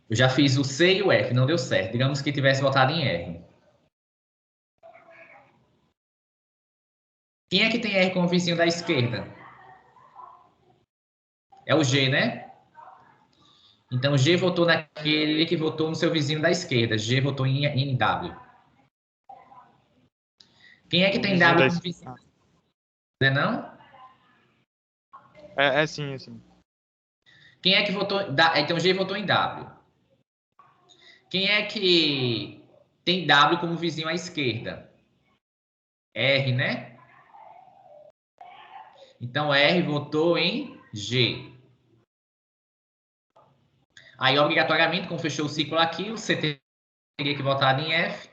Eu já fiz o C e o F, não deu certo. Digamos que tivesse votado em R. Quem é que tem R como vizinho da esquerda? É o G, né? Então, G votou naquele que votou no seu vizinho da esquerda. G votou em W. Quem é que O tem vizinho da W como esquerda. vizinho? Não é não? É sim, é sim. Quem é que votou... Então, G votou em W. Quem é que tem W como vizinho à esquerda? R, né? Então, R votou em G. Aí, obrigatoriamente, como fechou o ciclo aqui, o C teria que votar em F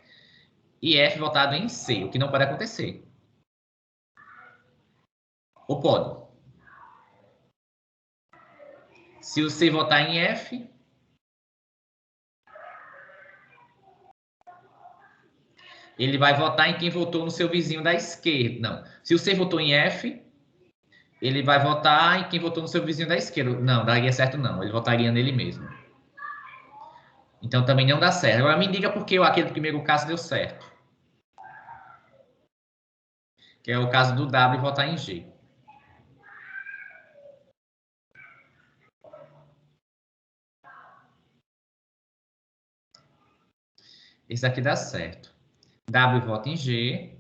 e F votado em C, o que não pode acontecer. Ou pode? Se o C votar em F, ele vai votar em quem votou no seu vizinho da esquerda. Não. Se o C votou em F, ele vai votar em quem votou no seu vizinho da esquerda. Não, daria certo não. Ele votaria nele mesmo. Então também não dá certo. Agora me diga por que aquele primeiro caso deu certo. Que é o caso do W votar em G. Esse aqui dá certo. W vota em G.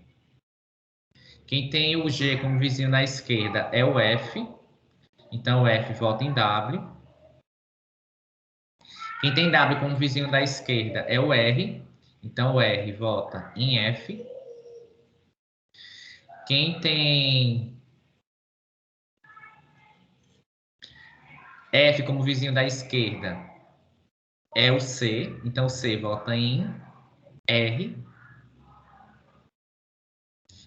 Quem tem o G como vizinho na esquerda é o F. Então o F vota em W. Quem tem W como vizinho da esquerda é o R. Então o R vota em F. Quem tem F como vizinho da esquerda é o C. Então o C vota em R.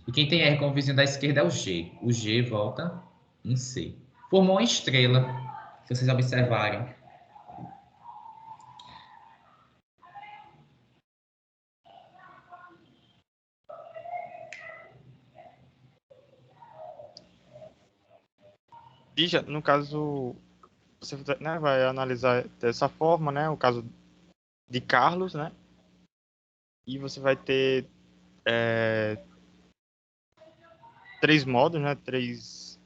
E quem tem R como vizinho da esquerda é o G. O G vota em C. Formou uma estrela, se vocês observarem. E já, no caso, você, né, vai analisar dessa forma, né, o caso de Carlos, né, e você vai ter três modos, né, três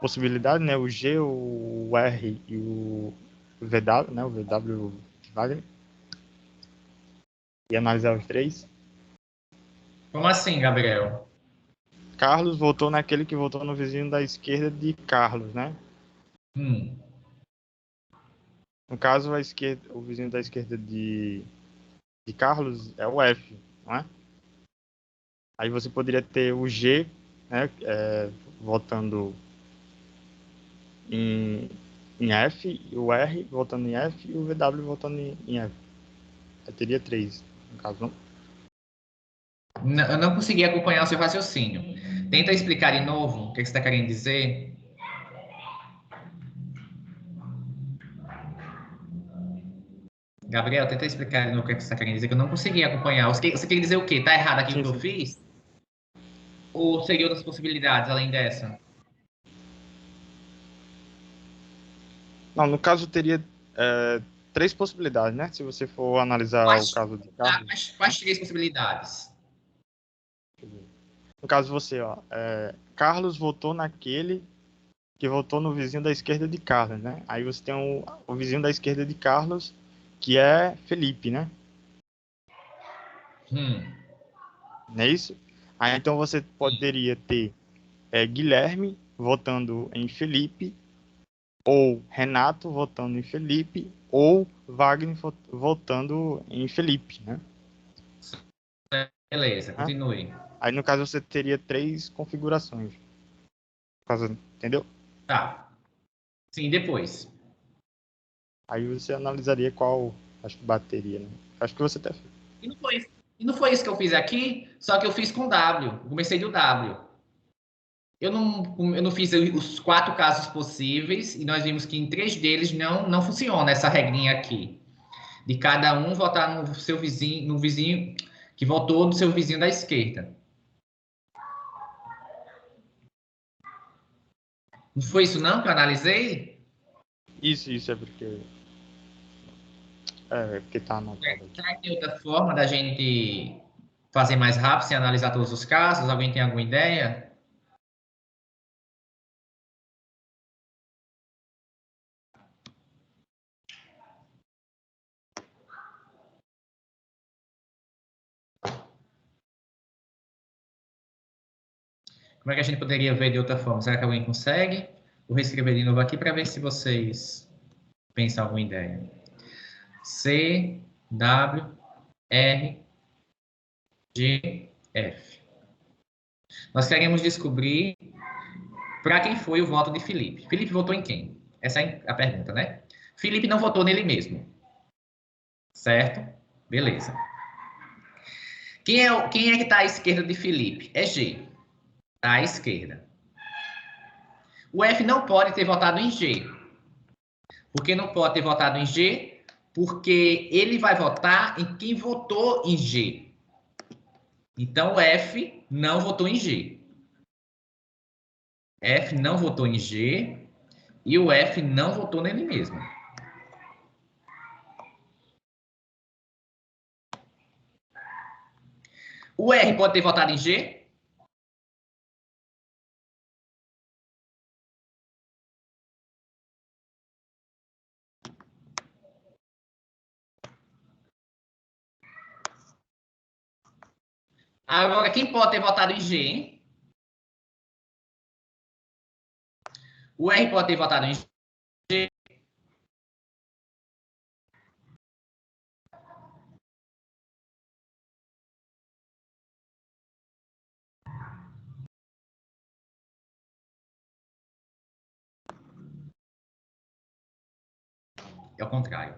possibilidades, né, o G, o R e o VW, né, o VW Wagner, e analisar os três. Como assim, Gabriel? Carlos votou naquele que votou no vizinho da esquerda de Carlos, né? No caso, a esquerda, o vizinho da esquerda de Carlos é o F, não é? Aí você poderia ter o G, né, votando em F, o R votando em F e o VW votando em F. Aí teria três, no caso, não? Eu não consegui acompanhar o seu raciocínio. Tenta explicar de novo o que você está querendo dizer. Gabriel, tenta explicar de novo o que você está querendo dizer, que eu não consegui acompanhar. Você quer dizer o quê? Está errado aqui o que eu fiz? Ou seria outras possibilidades além dessa? Não, no caso teria três possibilidades, né? Se você for analisar o caso de Carlos. Quais três possibilidades? No caso você, ó, Carlos votou naquele que votou no vizinho da esquerda de Carlos, né? Aí você tem o vizinho da esquerda de Carlos, que é Felipe, né? Não é isso? Aí então você poderia ter Guilherme votando em Felipe, ou Renato votando em Felipe, ou Wagner votando em Felipe, né? Beleza, continue. Aí no caso você teria três configurações. Entendeu? Tá. Sim, depois. Aí você analisaria qual acho que bateria, né? Acho que você até fez. E não foi isso que eu fiz aqui, só que eu fiz com W. Eu comecei do W. Eu não fiz os 4 casos possíveis e nós vimos que em 3 deles não funciona essa regrinha aqui. De cada um votar no seu vizinho, no vizinho que votou no seu vizinho da esquerda. Não foi isso não que eu analisei? Isso é porque... porque tá anotado aqui. Será que tem outra forma da gente fazer mais rápido, sem analisar todos os casos? Alguém tem alguma ideia? Como é que a gente poderia ver de outra forma? Será que alguém consegue? Vou reescrever de novo aqui para ver se vocês pensam alguma ideia. C, W, R, G, F. Nós queremos descobrir para quem foi o voto de Felipe. Felipe votou em quem? Essa é a pergunta, né? Felipe não votou nele mesmo. Certo? Beleza. Quem é que está à esquerda de Felipe? É G. Está à esquerda. O F não pode ter votado em G. Por que não pode ter votado em G? porque ele vai votar em quem votou em G. Então, o F não votou em G. F não votou em G e o F não votou nele mesmo. O R pode ter votado em G? Agora, quem pode ter votado em G, hein? O R pode ter votado em G. É o contrário.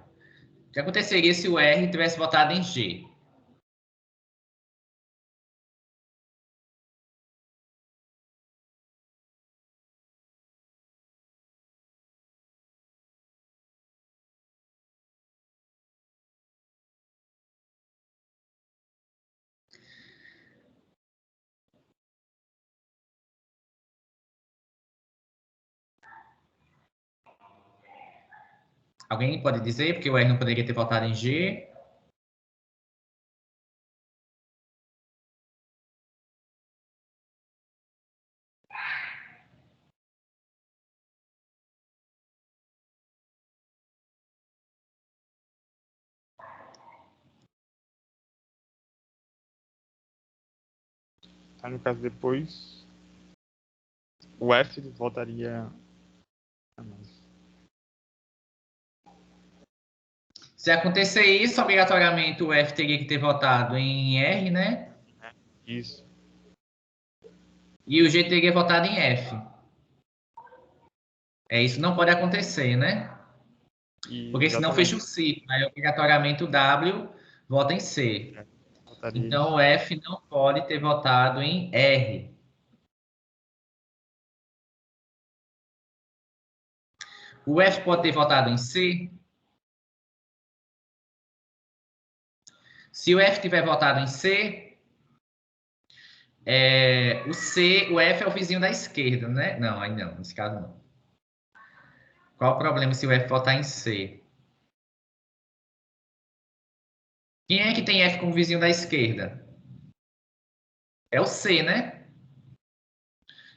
O que aconteceria se o R tivesse votado em G? Alguém pode dizer porque o R não poderia ter votado em G? Aí, no caso, depois, o F voltaria a mais. Se acontecer isso, obrigatoriamente o F teria que ter votado em R, né? Isso. E o G teria votado em F. Isso não pode acontecer, né? Porque senão fecha o ciclo. Aí, obrigatoriamente, o W vota em C. Então, o F não pode ter votado em R. O F pode ter votado em C? Se o F tiver votado em C, o F é o vizinho da esquerda, né? Não, aí não, nesse caso não. Qual o problema se o F votar em C? Quem é que tem F como vizinho da esquerda? É o C, né?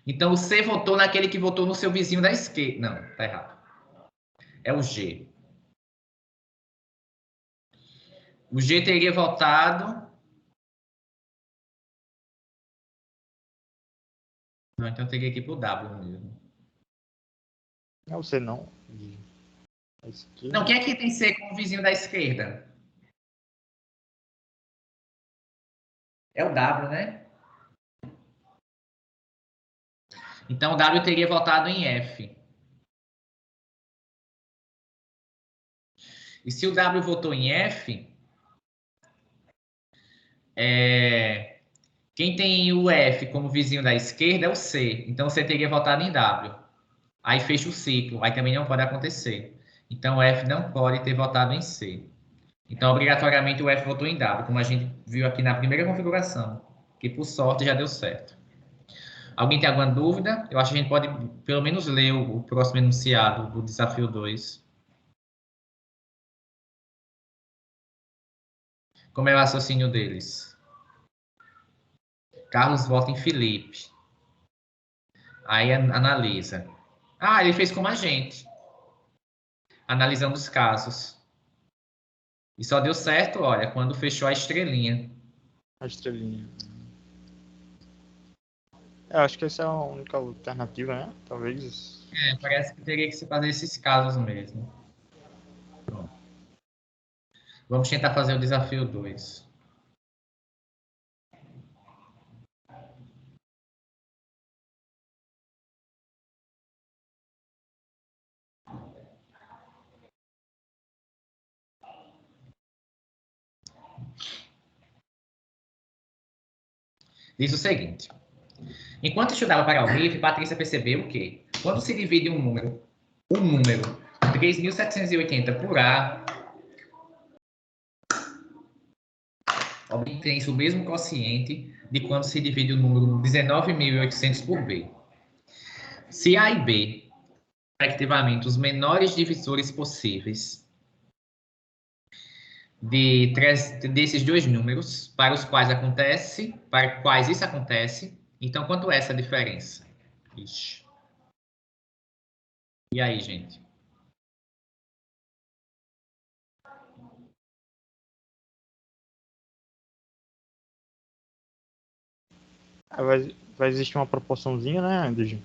Então, o C votou naquele que votou no seu vizinho da esquerda. Não, tá errado. É o G. O G teria votado... Não, então teria que ir para o W mesmo. Não é o C, não. Não, quem é que tem C como vizinho da esquerda? É o W, né? Então, o W teria votado em F. E se o W votou em F, quem tem o F como vizinho da esquerda é o C. Então, você teria votado em W. Aí fecha o ciclo. Aí também não pode acontecer. Então, o F não pode ter votado em C. Então, obrigatoriamente, o F votou em W, como a gente viu aqui na primeira configuração, que, por sorte, já deu certo. Alguém tem alguma dúvida? Eu acho que a gente pode, pelo menos, ler o próximo enunciado do desafio 2. Como é o raciocínio deles? Carlos vota em Felipe. Aí analisa. Ah, ele fez como a gente. Analisando os casos. E só deu certo, olha, quando fechou a estrelinha. A estrelinha. Eu acho que essa é a única alternativa, né? Talvez. Parece que teria que se fazer esses casos mesmo. Pronto. Vamos tentar fazer o desafio 2. Diz o seguinte. Enquanto estudava para o RIF, Patrícia percebeu que, quando se divide um número 3.780 por A, obtém-se o mesmo quociente de quando se divide o número 19.800 por b. Se A e B, respectivamente, os menores divisores possíveis desses dois números, para quais isso acontece, então quanto é essa diferença? Ixi. E aí, gente? Vai existir uma proporçãozinha, né, Anderson?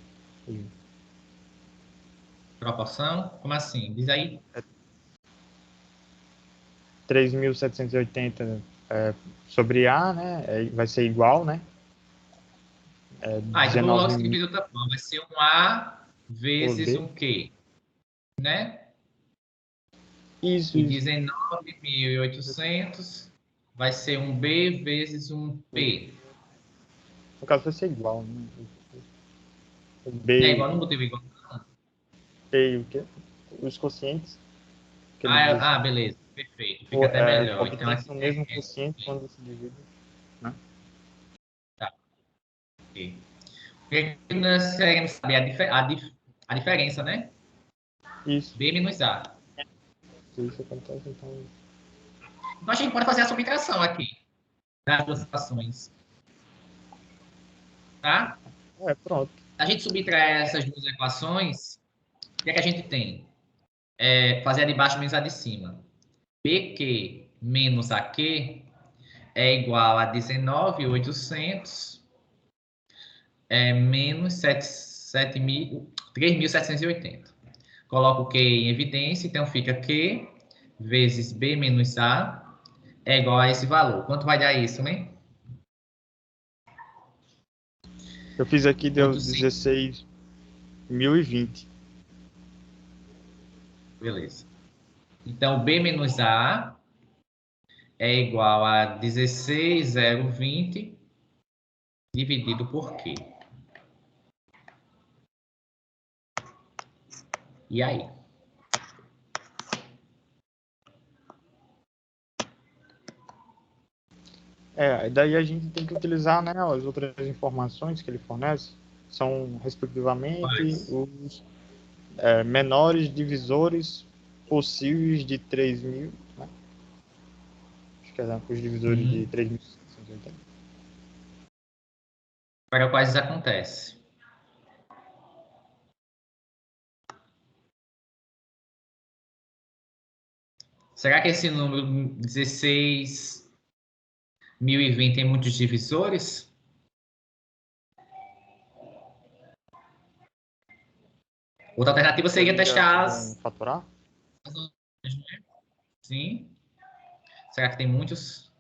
Proporção? Como assim? Diz aí. 3.780 sobre A, né? Vai ser igual, né? Então vamos logo 19 escrever de outra forma. Vai ser um A por vezes B. um Q, né? Isso, E isso. 19.800 vai ser um B vezes um P. No caso vai ser igual, né? O É B, igual, não botei o igual. P e o quê? Os quocientes. Que ele diz assim, Beleza. Perfeito. Fica até melhor. Então obtém-se aqui o mesmo quociente quando se divide. Né? tá. Ok. Porque nós queremos saber a diferença, né? Isso. B menos A. Se isso acontece, então... Então a gente pode fazer a subtração aqui das duas equações. Tá? Pronto. Se a gente subtrair essas duas equações, o que é que a gente tem? Fazer a de baixo menos a de cima. BQ menos AQ é igual a 19.800 menos 3.780. Coloco o Q em evidência, então fica Q vezes B menos A é igual a esse valor. Quanto vai dar isso, né? Eu fiz aqui, deu 800. 16.020. Beleza. Então, B menos A é igual a 16.020 dividido por Q. E aí? Daí a gente tem que utilizar, né, as outras informações que ele fornece, são respectivamente os menores divisores possíveis de 3.000, né? Acho que é os divisores de 3.680. Para quais isso acontece? Será que esse número 16.020 tem muitos divisores? Outra alternativa seria testar as... Faturar? Sim. Será que tem muitos?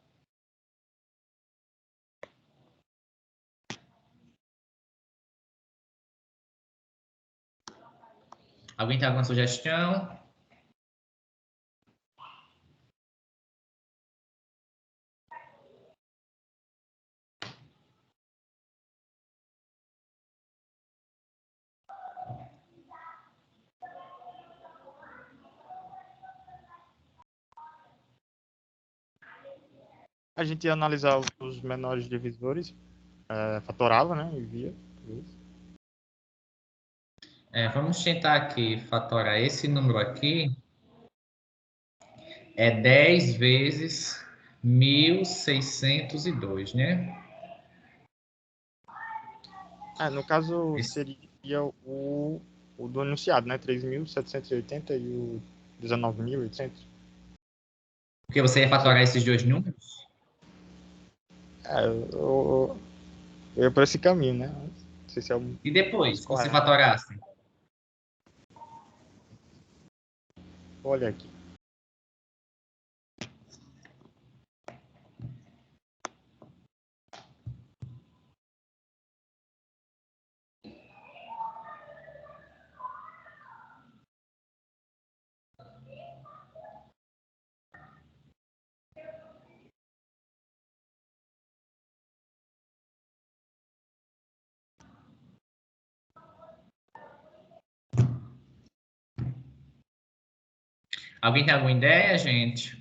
Alguém tem alguma sugestão? A gente ia analisar os menores divisores, fatorava, né, e via. Vamos tentar aqui fatorar esse número aqui. É 10 vezes 1.602, né? No caso, Esse... seria o do enunciado, né? 3.780 e o 19.800. Porque você ia fatorar esses dois números? Eu ia por esse caminho, né? Não sei se é o E mais depois, se você correto. fatorasse? Olha aqui. Alguém tem alguma ideia, gente?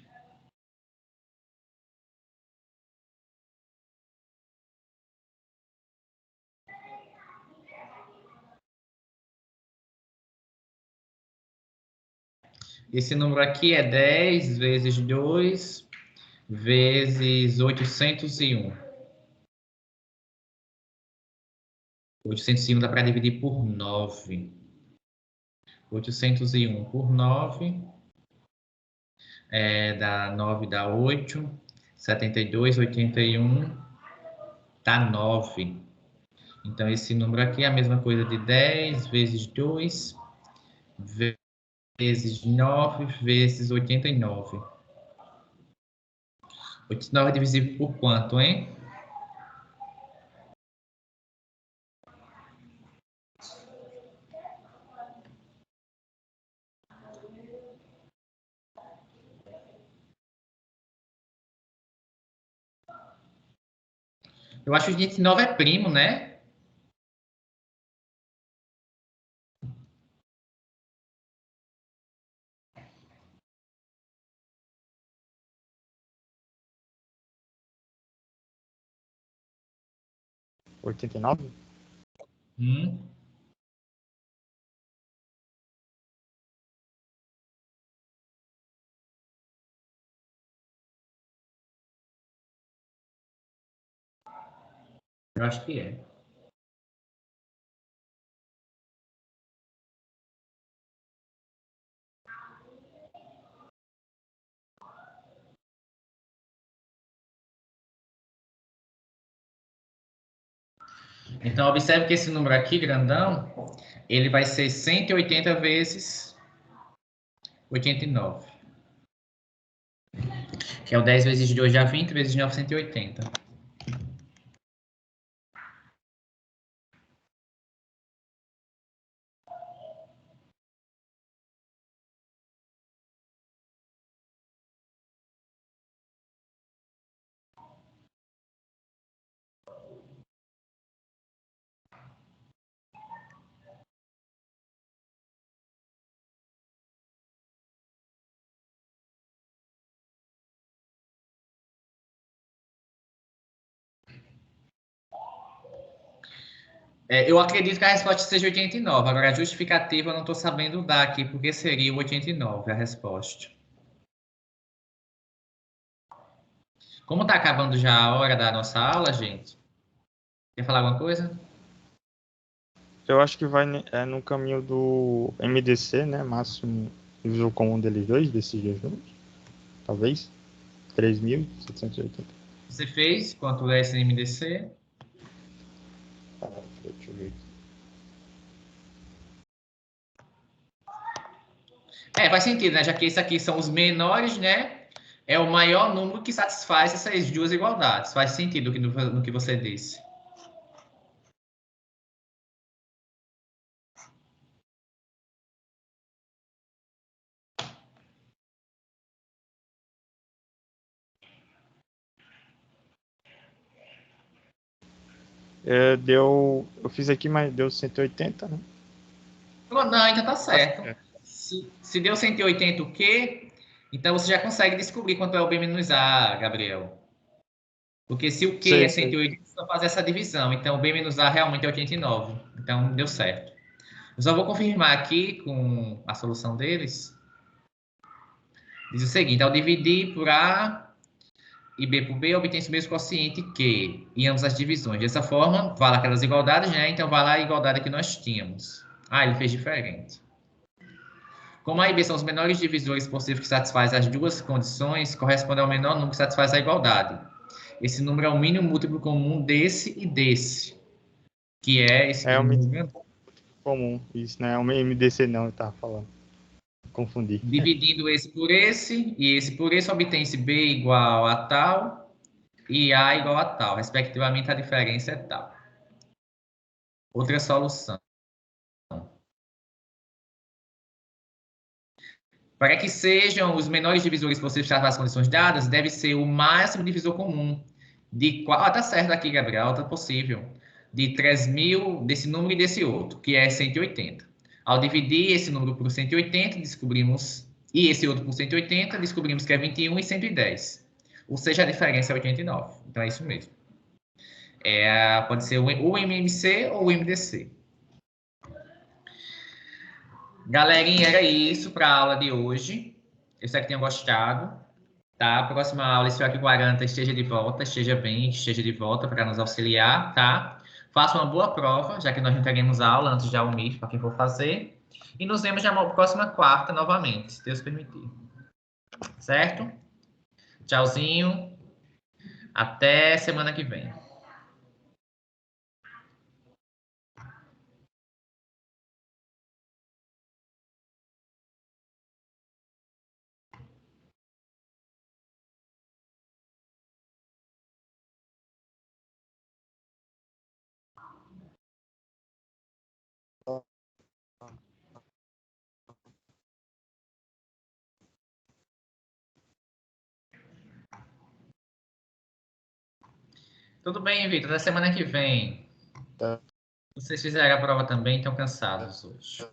Esse número aqui é 10 vezes 2 vezes 801. 801 dá para dividir por 9. 801 por 9 dá 9, dá 8. 72, 81 dá 9. Então, esse número aqui é a mesma coisa de 10 vezes 2 vezes 9 vezes 89. 89 é divisível por quanto, hein? Eu acho que 89 é primo, né? É 89? Hum. Eu acho que é. Então, observe que esse número aqui, grandão, ele vai ser 180 vezes 89. Que é o 10 vezes 2 dá 20, vezes 9, 180. Eu acredito que a resposta seja 89. Agora, a justificativa eu não estou sabendo dar aqui, porque seria o 89 a resposta. Como está acabando já a hora da nossa aula, gente? Quer falar alguma coisa? Eu acho que vai no caminho do MDC, né? Máximo divisor comum deles dois, desses dois números. Talvez. 3.780. Você fez? Quanto é esse MDC? Deixa eu ver aqui. Faz sentido, né? Já que esses aqui são os menores, né? É o maior número que satisfaz essas duas igualdades. Faz sentido no que você disse. Eu fiz aqui, mas deu 180, né? Não, ainda tá certo. Se deu 180 o quê? Então você já consegue descobrir quanto é o B menos A, Gabriel. Porque se o Q é 180, você vai fazer essa divisão. Então, o B menos A realmente é 89. Então, deu certo. Eu só vou confirmar aqui com a solução deles. Diz o seguinte, ao dividir por A e B por B, obtém-se o mesmo quociente Q em ambas as divisões. Dessa forma, vale aquelas igualdades, né? Então, vai lá a igualdade que nós tínhamos. Ah, ele fez diferente. Como A e B são os menores divisores possíveis que satisfazem as duas condições, corresponde ao menor número que satisfaz a igualdade. Esse número é o mínimo múltiplo comum desse e desse, que é esse número comum. Isso não é um MDC não, eu estava falando. Confundi. Dividindo esse por esse e esse por esse, obtém-se B igual a tal e A igual a tal. Respectivamente, a diferença é tal. Outra solução. Para que sejam os menores divisores possíveis para as condições dadas, deve ser o máximo divisor comum de... tá certo aqui, Gabriel, tá possível. De 3.000, desse número e desse outro, que é 180. Ao dividir esse número por 180, descobrimos... E esse outro por 180, descobrimos que é 21 e 110. Ou seja, a diferença é 89. Então, é isso mesmo. Pode ser o MMC ou o MDC. Galerinha, era isso para a aula de hoje. Eu espero que tenham gostado. Tá? Próxima aula, esse aqui 40 esteja de volta, esteja bem, esteja de volta para nos auxiliar, tá? Faça uma boa prova, já que nós não teremos aula antes de Almir, para quem for fazer. E nos vemos na próxima quarta novamente, se Deus permitir. Certo? Tchauzinho. Até semana que vem. Tudo bem, Vitor? Até semana que vem. Tá. Vocês fizeram a prova também, estão cansados hoje.